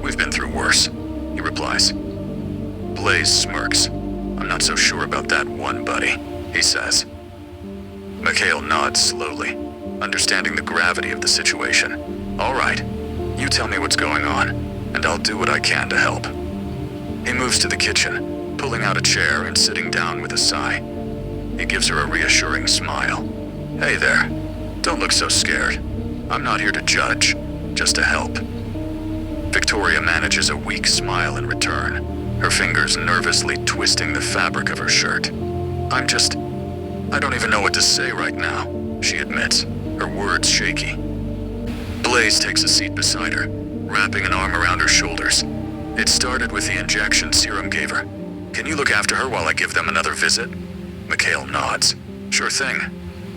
We've been through worse," he replies. Blaze smirks. "I'm not so sure about that one, buddy," he says. Mikhail nods slowly, understanding the gravity of the situation. "All right, you tell me what's going on, and I'll do what I can to help." He moves to the kitchen, pulling out a chair and sitting down with a sigh. He gives her a reassuring smile. "Hey there, don't look so scared. I'm not here to judge, just to help." Victoria manages a weak smile in return, her fingers nervously twisting the fabric of her shirt. I don't even know what to say right now," she admits, her words shaky. Blaze takes a seat beside her, wrapping an arm around her shoulders. It started with the injection Serum gave her. Can you look after her while I give them another visit? Mikhail nods. Sure thing.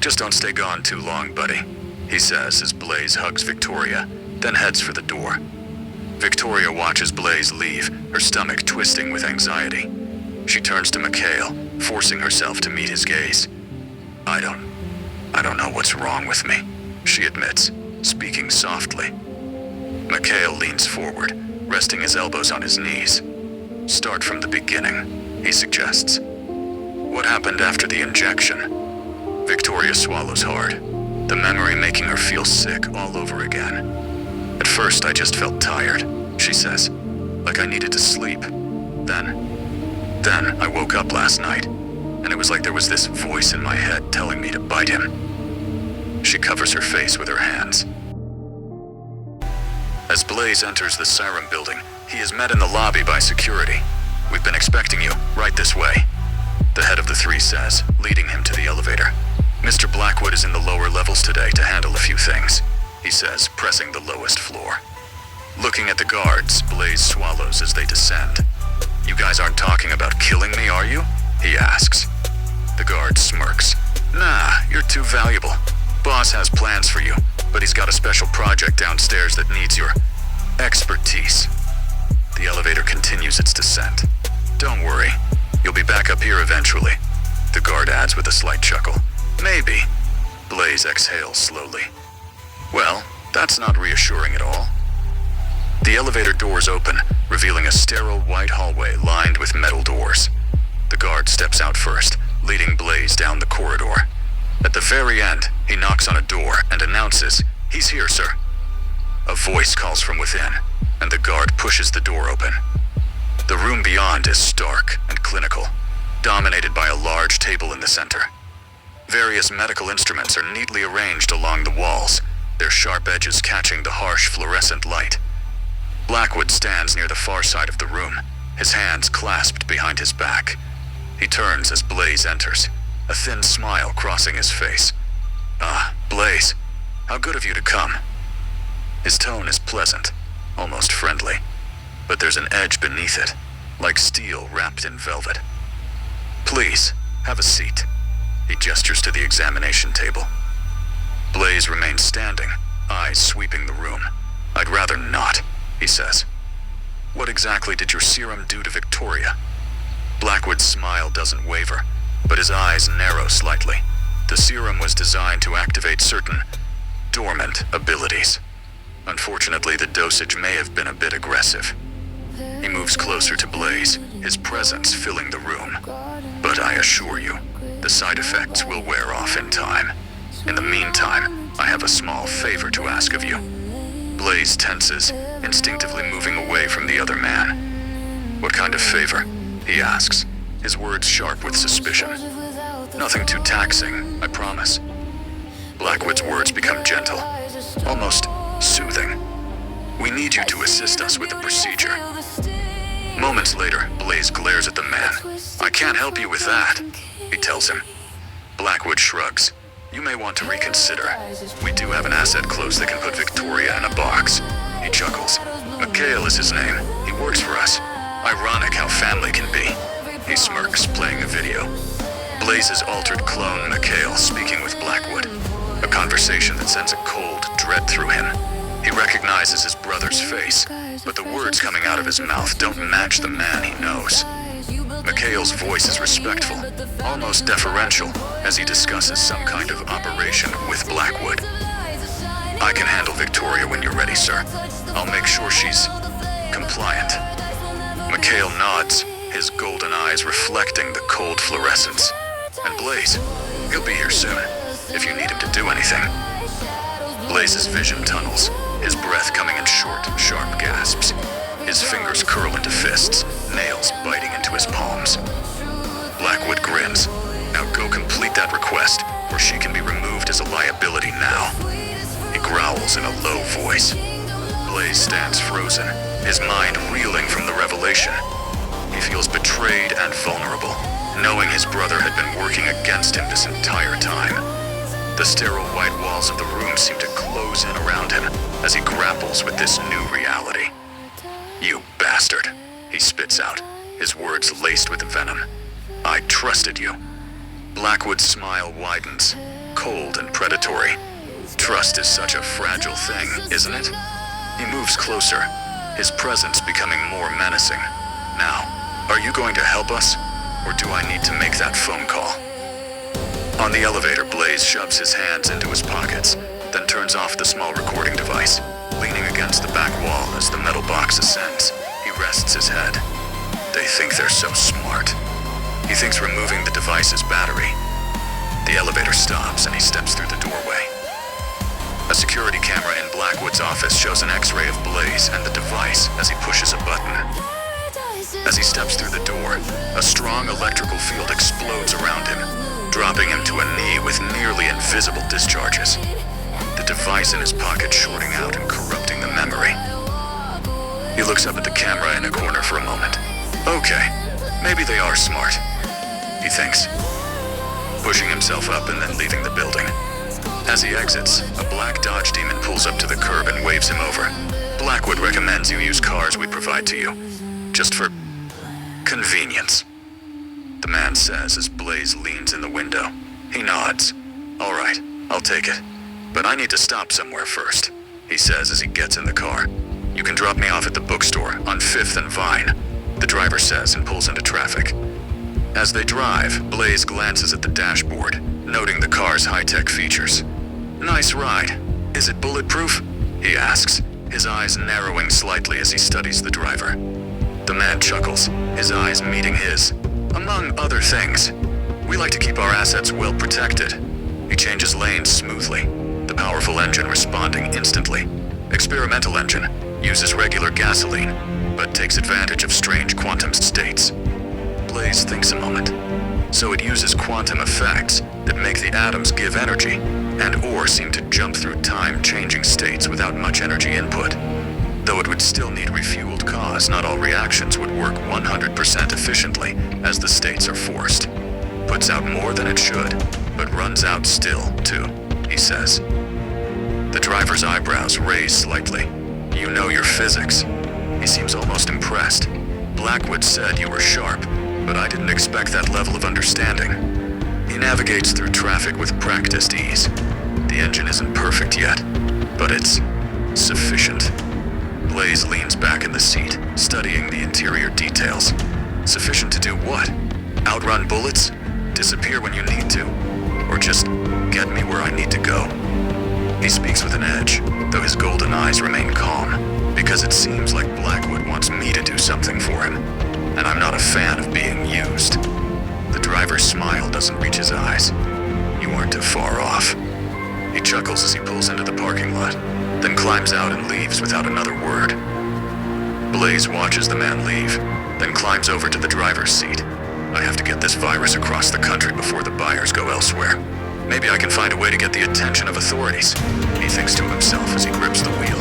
Just don't stay gone too long, buddy, he says as Blaze hugs Victoria, then heads for the door. Victoria watches Blaze leave, her stomach twisting with anxiety. She turns to Mikhail, forcing herself to meet his gaze. I don't know what's wrong with me, she admits, speaking softly. Mikhail leans forward, resting his elbows on his knees. Start from the beginning, he suggests. What happened after the injection? Victoria swallows hard, the memory making her feel sick all over again. At first, I just felt tired, she says, like I needed to sleep. Then I woke up last night, and it was like there was this voice in my head telling me to bite him. She covers her face with her hands. As Blaze enters the Siren building, he is met in the lobby by security. We've been expecting you, right this way, the head of the three says, leading him to the elevator. Mr. Blackwood is in the lower levels today to handle a few things, he says, pressing the lowest floor. Looking at the guards, Blaze swallows as they descend. You guys aren't talking about killing me, are you? He asks. The guard smirks. Nah, you're too valuable. Boss has plans for you, but he's got a special project downstairs that needs your expertise. The elevator continues its descent. Don't worry, you'll be back up here eventually, the guard adds with a slight chuckle. Maybe. Blaze exhales slowly. Well, that's not reassuring at all. The elevator doors open, revealing a sterile white hallway lined with metal doors. The guard steps out first, leading Blaze down the corridor. At the very end, he knocks on a door and announces, "He's here, sir." A voice calls from within, and the guard pushes the door open. The room beyond is stark and clinical, dominated by a large table in the center. Various medical instruments are neatly arranged along the walls, their sharp edges catching the harsh fluorescent light. Blackwood stands near the far side of the room, his hands clasped behind his back. He turns as Blaze enters, a thin smile crossing his face. "Ah, Blaze, how good of you to come." His tone is pleasant, almost friendly, but there's an edge beneath it, like steel wrapped in velvet. "Please, have a seat." He gestures to the examination table. Blaze remains standing, eyes sweeping the room. "I'd rather not," he says. "What exactly did your serum do to Victoria?" Blackwood's smile doesn't waver, but his eyes narrow slightly. The serum was designed to activate certain dormant abilities. Unfortunately, the dosage may have been a bit aggressive. He moves closer to Blaze, his presence filling the room. "But I assure you, the side effects will wear off in time. In the meantime, I have a small favor to ask of you." Blaze tenses, instinctively moving away from the other man. "What kind of favor?" he asks, his words sharp with suspicion. "Nothing too taxing, I promise." Blackwood's words become gentle, almost soothing. "We need you to assist us with the procedure." Moments later, Blaze glares at the man. "I can't help you with that," he tells him. Blackwood shrugs. "You may want to reconsider. We do have an asset close that can put Victoria in a box." He chuckles. "Mikhail is his name. He works for us. Ironic how family can be." He smirks, playing a video. Blaze's altered clone, Mikhail, speaking with Blackwood. A conversation that sends a cold dread through him. He recognizes his brother's face, but the words coming out of his mouth don't match the man he knows. Mikhail's voice is respectful, almost deferential, as he discusses some kind of operation with Blackwood. "I can handle Victoria when you're ready, sir. I'll make sure she's compliant." Mikhail nods, his golden eyes reflecting the cold fluorescence. "And Blaze, he'll be here soon, if you need him to do anything." Blaze's vision tunnels, his breath coming in short, sharp gasps. His fingers curl into fists, nails biting into his palms. Blackwood grins. "Now go complete that request, or she can be removed as a liability now." He growls in a low voice. Blaze stands frozen, his mind reeling from the revelation. He feels betrayed and vulnerable, knowing his brother had been working against him this entire time. The sterile white walls of the room seem to close in around him as he grapples with this new reality. "You bastard," he spits out, his words laced with venom. "I trusted you." Blackwood's smile widens, cold and predatory. Trust is such a fragile thing, isn't it? He moves closer, his presence becoming more menacing. "Now, are you going to help us, or do I need to make that phone call?" On the elevator, Blaze shoves his hands into his pockets, then turns off the small recording device. Leaning against the back wall as the metal box ascends, he rests his head. They think they're so smart. He thinks removing the device's battery. The elevator stops and he steps through the doorway. A security camera in Blackwood's office shows an X-ray of Blaze and the device as he pushes a button. As he steps through the door, a strong electrical field explodes around him, dropping him to a knee with nearly invisible discharges. The device in his pocket shorting out and corrupting the memory. He looks up at the camera in a corner for a moment. Okay, maybe they are smart, he thinks, pushing himself up and then leaving the building. As he exits, a black Dodge Demon pulls up to the curb and waves him over. "Blackwood recommends you use cars we provide to you, just for convenience," the man says as Blaze leans in the window. He nods. "All right, I'll take it. But I need to stop somewhere first," he says as he gets in the car. "You can drop me off at the bookstore on 5th and Vine," the driver says and pulls into traffic. As they drive, Blaze glances at the dashboard, noting the car's high-tech features. "Nice ride. Is it bulletproof?" he asks, his eyes narrowing slightly as he studies the driver. The man chuckles, his eyes meeting his. "Among other things, we like to keep our assets well protected." He changes lanes smoothly, the powerful engine responding instantly. Experimental engine uses regular gasoline, but takes advantage of strange quantum states. Blaze thinks a moment. So it uses quantum effects that make the atoms give energy, and/or seem to jump through time-changing states without much energy input. Though it would still need refueled cause, not all reactions would work 100% efficiently, as the states are forced. Puts out more than it should, but runs out still, too, he says. The driver's eyebrows raise slightly. "You know your physics." He seems almost impressed. "Blackwood said you were sharp, but I didn't expect that level of understanding." He navigates through traffic with practiced ease. The engine isn't perfect yet, but it's sufficient. Blaze leans back in the seat, studying the interior details. Sufficient to do what? Outrun bullets? Disappear when you need to? Or just get me where I need to go? He speaks with an edge, though his golden eyes remain calm, because it seems like Blackwood wants me to do something for him, and I'm not a fan of being used. The driver's smile doesn't reach his eyes. "You aren't too far off." He chuckles as he pulls into the parking lot, then climbs out and leaves without another word. Blaze watches the man leave, then climbs over to the driver's seat. "I have to get this virus across the country before the buyers go elsewhere. Maybe I can find a way to get the attention of authorities," he thinks to himself as he grips the wheel.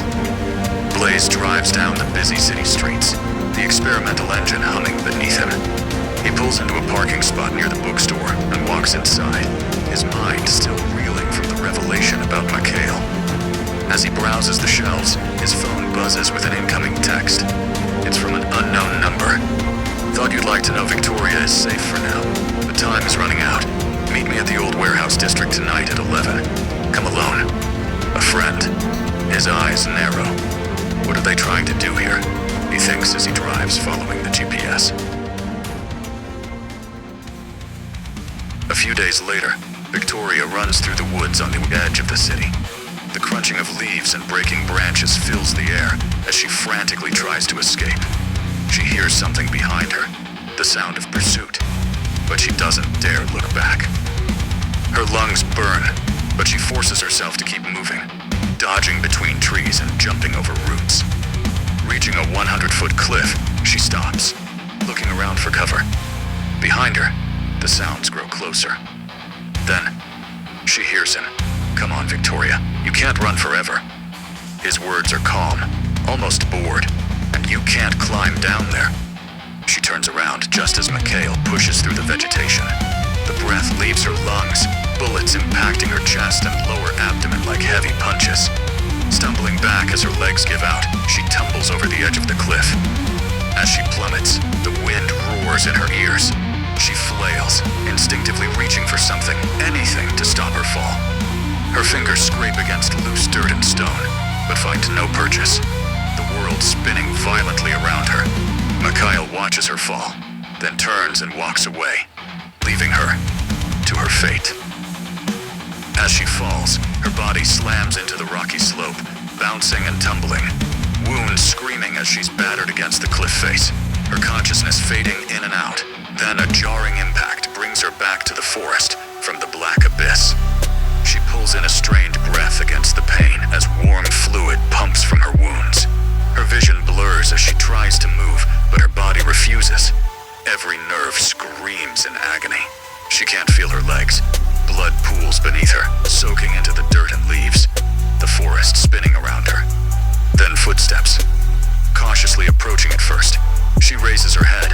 Blaze drives down the busy city streets, the experimental engine humming beneath him. He pulls into a parking spot near the bookstore and walks inside, his mind still reeling from the revelation about Mikhail. As he browses the shelves, his phone buzzes with an incoming text. It's from an unknown number. "Thought you'd like to know Victoria is safe for now, but time is running out. Meet me at the old warehouse district tonight at 11. Come alone. A friend." His eyes narrow. What are they trying to do here? He thinks as he drives, following the GPS. A few days later, Victoria runs through the woods on the edge of the city. The crunching of leaves and breaking branches fills the air as she frantically tries to escape. She hears something behind her, the sound of pursuit, but she doesn't dare look back. Her lungs burn, but she forces herself to keep moving, dodging between trees and jumping over roots. Reaching a 100-foot cliff, she stops, looking around for cover. Behind her, the sounds grow closer. Then, she hears him. "Come on, Victoria. You can't run forever." His words are calm, almost bored, and you can't climb down there. She turns around just as Mikhail pushes through the vegetation. The breath leaves her lungs, bullets impacting her chest and lower abdomen like heavy punches. Stumbling back as her legs give out, she tumbles over the edge of the cliff. As she plummets, the wind roars in her ears. She flails, instinctively reaching for something, anything to stop her fall. Her fingers scrape against loose dirt and stone, but find no purchase. The world spinning violently around her. Mikhail watches her fall, then turns and walks away, leaving her to her fate. As she falls, her body slams into the rocky slope, bouncing and tumbling, wounds screaming as she's battered against the cliff face, her consciousness fading in and out. Then a jarring impact brings her back to the forest from the black abyss. She pulls in a strained breath against the pain as warm fluid pumps from her wounds. Her vision blurs as she tries to move, but her body refuses. Every nerve screams in agony. She can't feel her legs. Blood pools beneath her, soaking into the dirt and leaves. The forest spinning around her. Then footsteps. Cautiously approaching at first, she raises her head,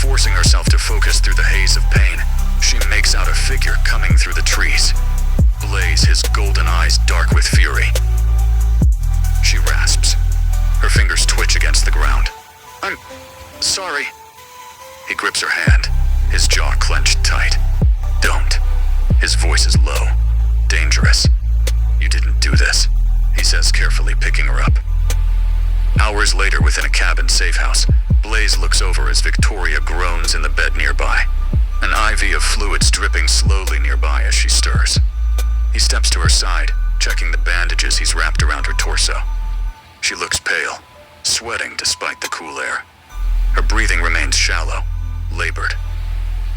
forcing herself to focus through the haze of pain. She makes out a figure coming through the trees. Blaze, his golden eyes dark with fury. She rasps. Her fingers twitch against the ground. "I'm sorry." He grips her hand, his jaw clenched tight. "Don't." His voice is low, dangerous. "You didn't do this," he says carefully, picking her up. Hours later, within a cabin safe house, Blaze looks over as Victoria groans in the bed nearby. An IV of fluids dripping slowly nearby as she stirs. He steps to her side, checking the bandages he's wrapped around her torso. She looks pale, sweating despite the cool air. Her breathing remains shallow, labored.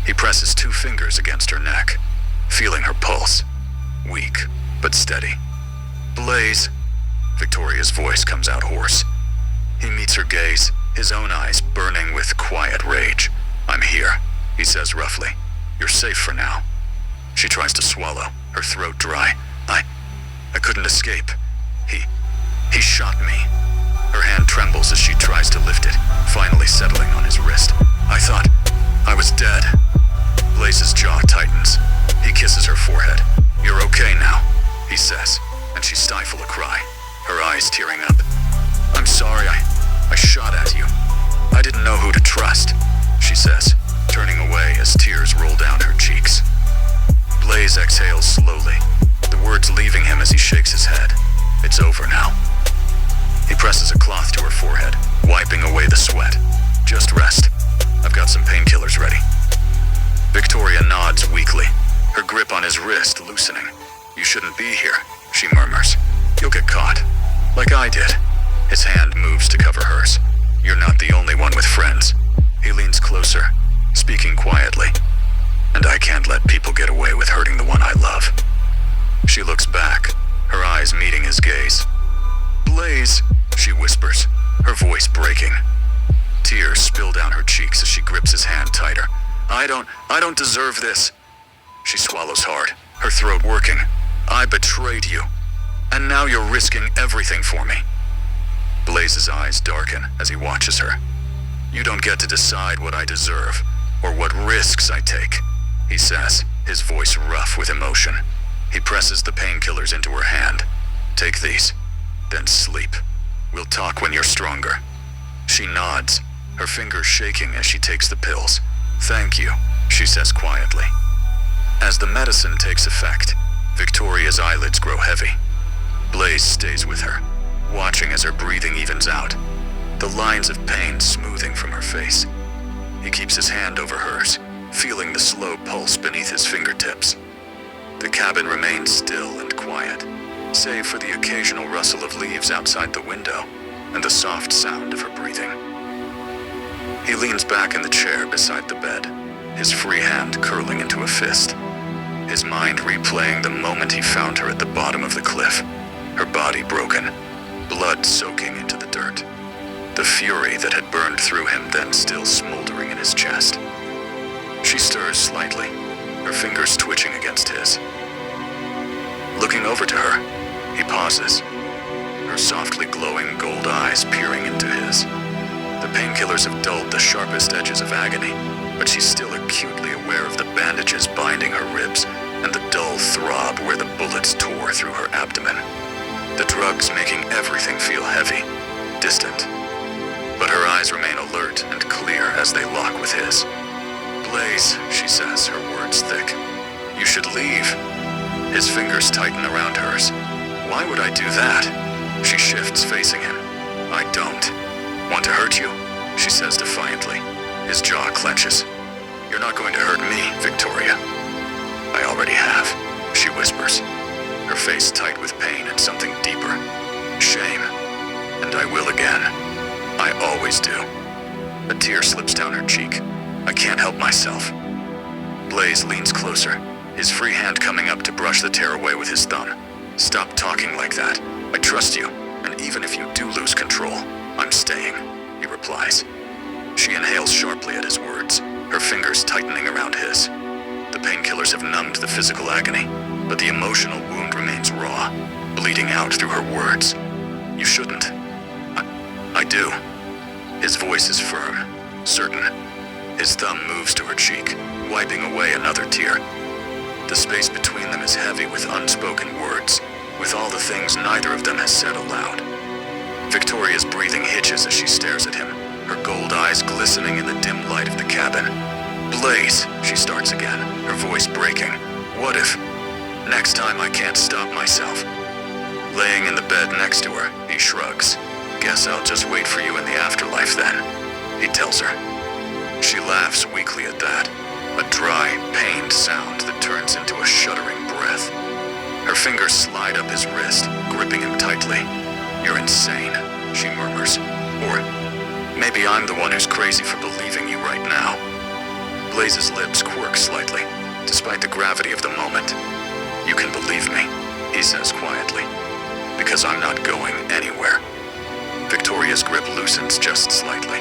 He presses 2 fingers against her neck, feeling her pulse, weak but steady. "Blaze," Victoria's voice comes out hoarse. He meets her gaze, his own eyes burning with quiet rage. "I'm here," he says roughly. "You're safe for now." She tries to swallow, her throat dry. I couldn't escape. He shot me." Her hand trembles as she tries to lift it, finally settling on his wrist. "I thought I was dead." Blaze's jaw tightens. He kisses her forehead. "You're okay now," he says, and she stifles a cry, her eyes tearing up. "I'm sorry, I shot at you. I didn't know who to trust," she says, turning away as tears roll down her cheeks. Blaze exhales slowly, the words leaving him as he shakes his head. It's over now. He presses a cloth to her forehead, wiping away the sweat. "Just rest. I've got some painkillers ready." Victoria nods weakly, her grip on his wrist loosening. "You shouldn't be here," she murmurs. "You'll get caught, like I did." His hand moves to cover hers. "You're not the only one with friends." He leans closer, speaking quietly. "And I can't let people get away with hurting the one I love." She looks back, her eyes meeting his gaze. "Blaze," she whispers, her voice breaking. Tears spill down her cheeks as she grips his hand tighter. I don't deserve this." She swallows hard, her throat working. "I betrayed you, and now you're risking everything for me." Blaze's eyes darken as he watches her. "You don't get to decide what I deserve, or what risks I take," he says, his voice rough with emotion. He presses the painkillers into her hand. "Take these, then sleep. We'll talk when you're stronger." She nods, her fingers shaking as she takes the pills. "Thank you," she says quietly. As the medicine takes effect, Victoria's eyelids grow heavy. Blaze stays with her, watching as her breathing evens out, the lines of pain smoothing from her face. He keeps his hand over hers, feeling the slow pulse beneath his fingertips. The cabin remains still and quiet, save for the occasional rustle of leaves outside the window and the soft sound of her breathing. He leans back in the chair beside the bed, his free hand curling into a fist, his mind replaying the moment he found her at the bottom of the cliff, her body broken, blood soaking into the dirt, the fury that had burned through him then still smoldering in his chest. She stirs slightly, her fingers twitching against his. Looking over to her, he pauses, her softly glowing gold eyes peering into his. The painkillers have dulled the sharpest edges of agony, but she's still acutely aware of the bandages binding her ribs, and the dull throb where the bullets tore through her abdomen. The drugs making everything feel heavy, distant. But her eyes remain alert and clear as they lock with his. "Blaze," she says, her words thick. "You should leave." His fingers tighten around hers. "Why would I do that?" She shifts, facing him. "I don't want to hurt you," she says defiantly. His jaw clenches. "You're not going to hurt me, Victoria." "I already have," she whispers, her face tight with pain and something deeper. Shame. "And I will again. I always do." A tear slips down her cheek. "I can't help myself." Blaze leans closer, his free hand coming up to brush the tear away with his thumb. "Stop talking like that. I trust you, and even if you do lose control, I'm staying," he replies. She inhales sharply at his words, her fingers tightening around his. The painkillers have numbed the physical agony, but the emotional wound remains raw, bleeding out through her words. "You shouldn't." I do." His voice is firm, certain. His thumb moves to her cheek, wiping away another tear. The space between them is heavy with unspoken words, with all the things neither of them has said aloud. Victoria's breathing hitches as she stares at him, her gold eyes glistening in the dim light of the cabin. "Blaze," she starts again, her voice breaking. "What if? Next time I can't stop myself." Laying in the bed next to her, he shrugs. "Guess I'll just wait for you in the afterlife then," he tells her. She laughs weakly at that, a dry, pained sound that turns into a shuddering breath. Her fingers slide up his wrist, gripping him tightly. "You're insane," she murmurs. "Or maybe I'm the one who's crazy for believing you right now." Blaze's lips quirk slightly, despite the gravity of the moment. "You can believe me," he says quietly, "because I'm not going anywhere." Victoria's grip loosens just slightly,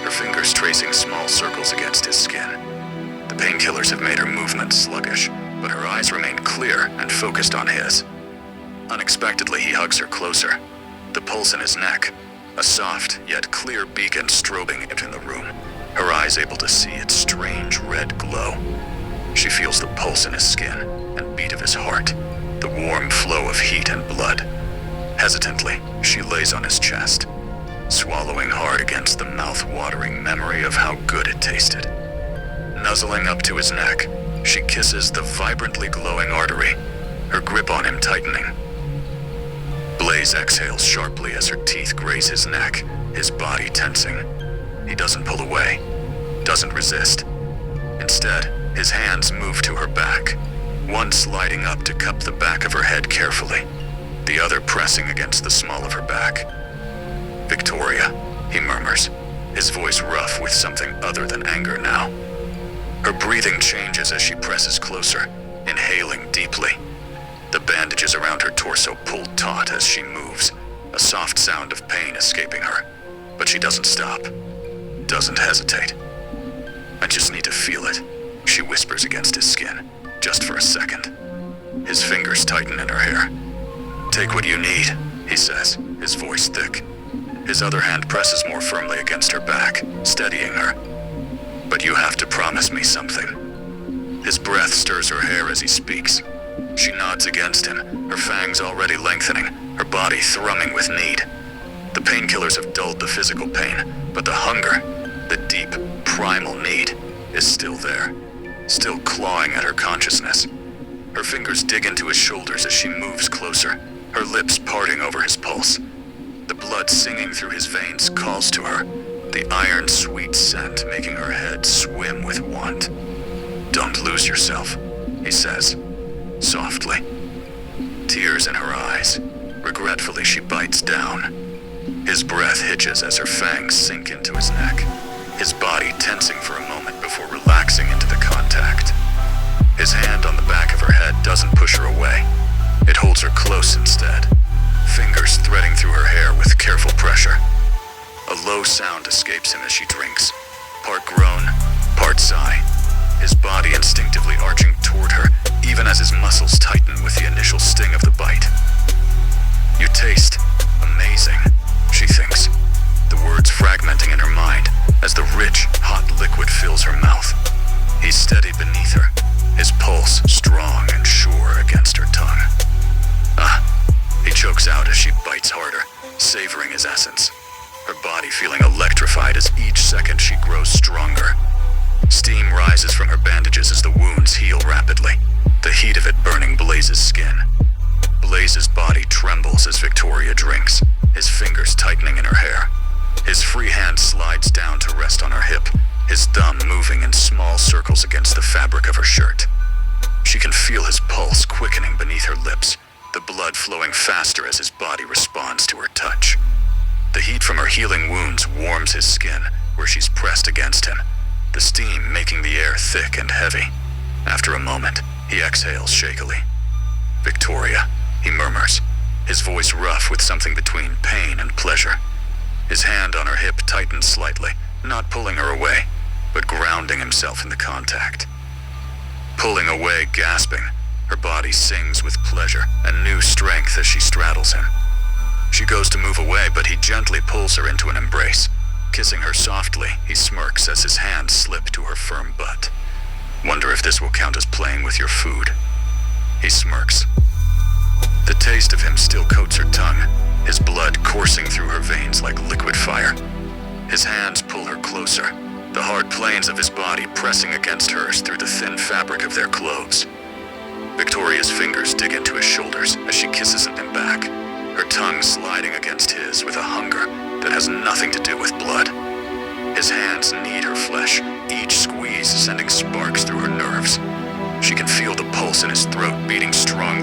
her fingers tracing small circles against his skin. The painkillers have made her movements sluggish, but her eyes remain clear and focused on his. Unexpectedly, he hugs her closer, the pulse in his neck, a soft yet clear beacon strobing it in the room, her eyes able to see its strange red glow. She feels the pulse in his skin and beat of his heart, the warm flow of heat and blood. Hesitantly, she lays on his chest, swallowing hard against the mouth-watering memory of how good it tasted. Nuzzling up to his neck, she kisses the vibrantly glowing artery, her grip on him tightening. Blaze exhales sharply as her teeth graze his neck, his body tensing. He doesn't pull away, doesn't resist. Instead, his hands move to her back, one sliding up to cup the back of her head carefully, the other pressing against the small of her back. "Victoria," he murmurs, his voice rough with something other than anger now. Her breathing changes as she presses closer, inhaling deeply. The bandages around her torso pull taut as she moves, a soft sound of pain escaping her. But she doesn't stop, doesn't hesitate. "I just need to feel it," she whispers against his skin, just for a second. His fingers tighten in her hair. "Take what you need," he says, his voice thick. His other hand presses more firmly against her back, steadying her. "But you have to promise me something." His breath stirs her hair as he speaks. She nods against him, her fangs already lengthening, her body thrumming with need. The painkillers have dulled the physical pain, but the hunger, the deep, primal need, is still there, still clawing at her consciousness. Her fingers dig into his shoulders as she moves closer, her lips parting over his pulse. The blood singing through his veins calls to her, the iron-sweet scent making her head swim with want. "Don't lose yourself," he says, softly. Tears in her eyes. Regretfully, she bites down. His breath hitches as her fangs sink into his neck, his body tensing for a moment before relaxing into the contact. His hand on the back of her head doesn't push her away. It holds her close instead, fingers threading through her hair with careful pressure. A low sound escapes him as she drinks, part groan, part sigh, his body instinctively arching toward her, even as his muscles tighten with the initial sting of the bite. "You taste amazing," she thinks, the words fragmenting in her mind as the rich, hot liquid fills her mouth. He's steady beneath her, his pulse strong and essence, her body feeling electrified as each second she grows stronger. Steam rises from her bandages as the wounds heal rapidly, the heat of it burning Blaze's skin. Blaze's body trembles as Victoria drinks, his fingers tightening in her hair. His free hand slides down to rest on her hip, his thumb moving in small circles against the fabric of her shirt. She can feel his pulse quickening beneath her lips, the blood flowing faster as his body responds to her touch. The heat from her healing wounds warms his skin where she's pressed against him, the steam making the air thick and heavy. After a moment, he exhales shakily. "Victoria," he murmurs, his voice rough with something between pain and pleasure. His hand on her hip tightens slightly, not pulling her away, but grounding himself in the contact. Pulling away, gasping, her body sings with pleasure and new strength as she straddles him. She goes to move away, but he gently pulls her into an embrace. Kissing her softly, he smirks as his hands slip to her firm butt. "Wonder if this will count as playing with your food." He smirks. The taste of him still coats her tongue, his blood coursing through her veins like liquid fire. His hands pull her closer, the hard planes of his body pressing against hers through the thin fabric of their clothes. Victoria's fingers dig into his shoulders as she kisses him back, her tongue sliding against his with a hunger that has nothing to do with blood. His hands knead her flesh, each squeeze sending sparks through her nerves. She can feel the pulse in his throat beating stronger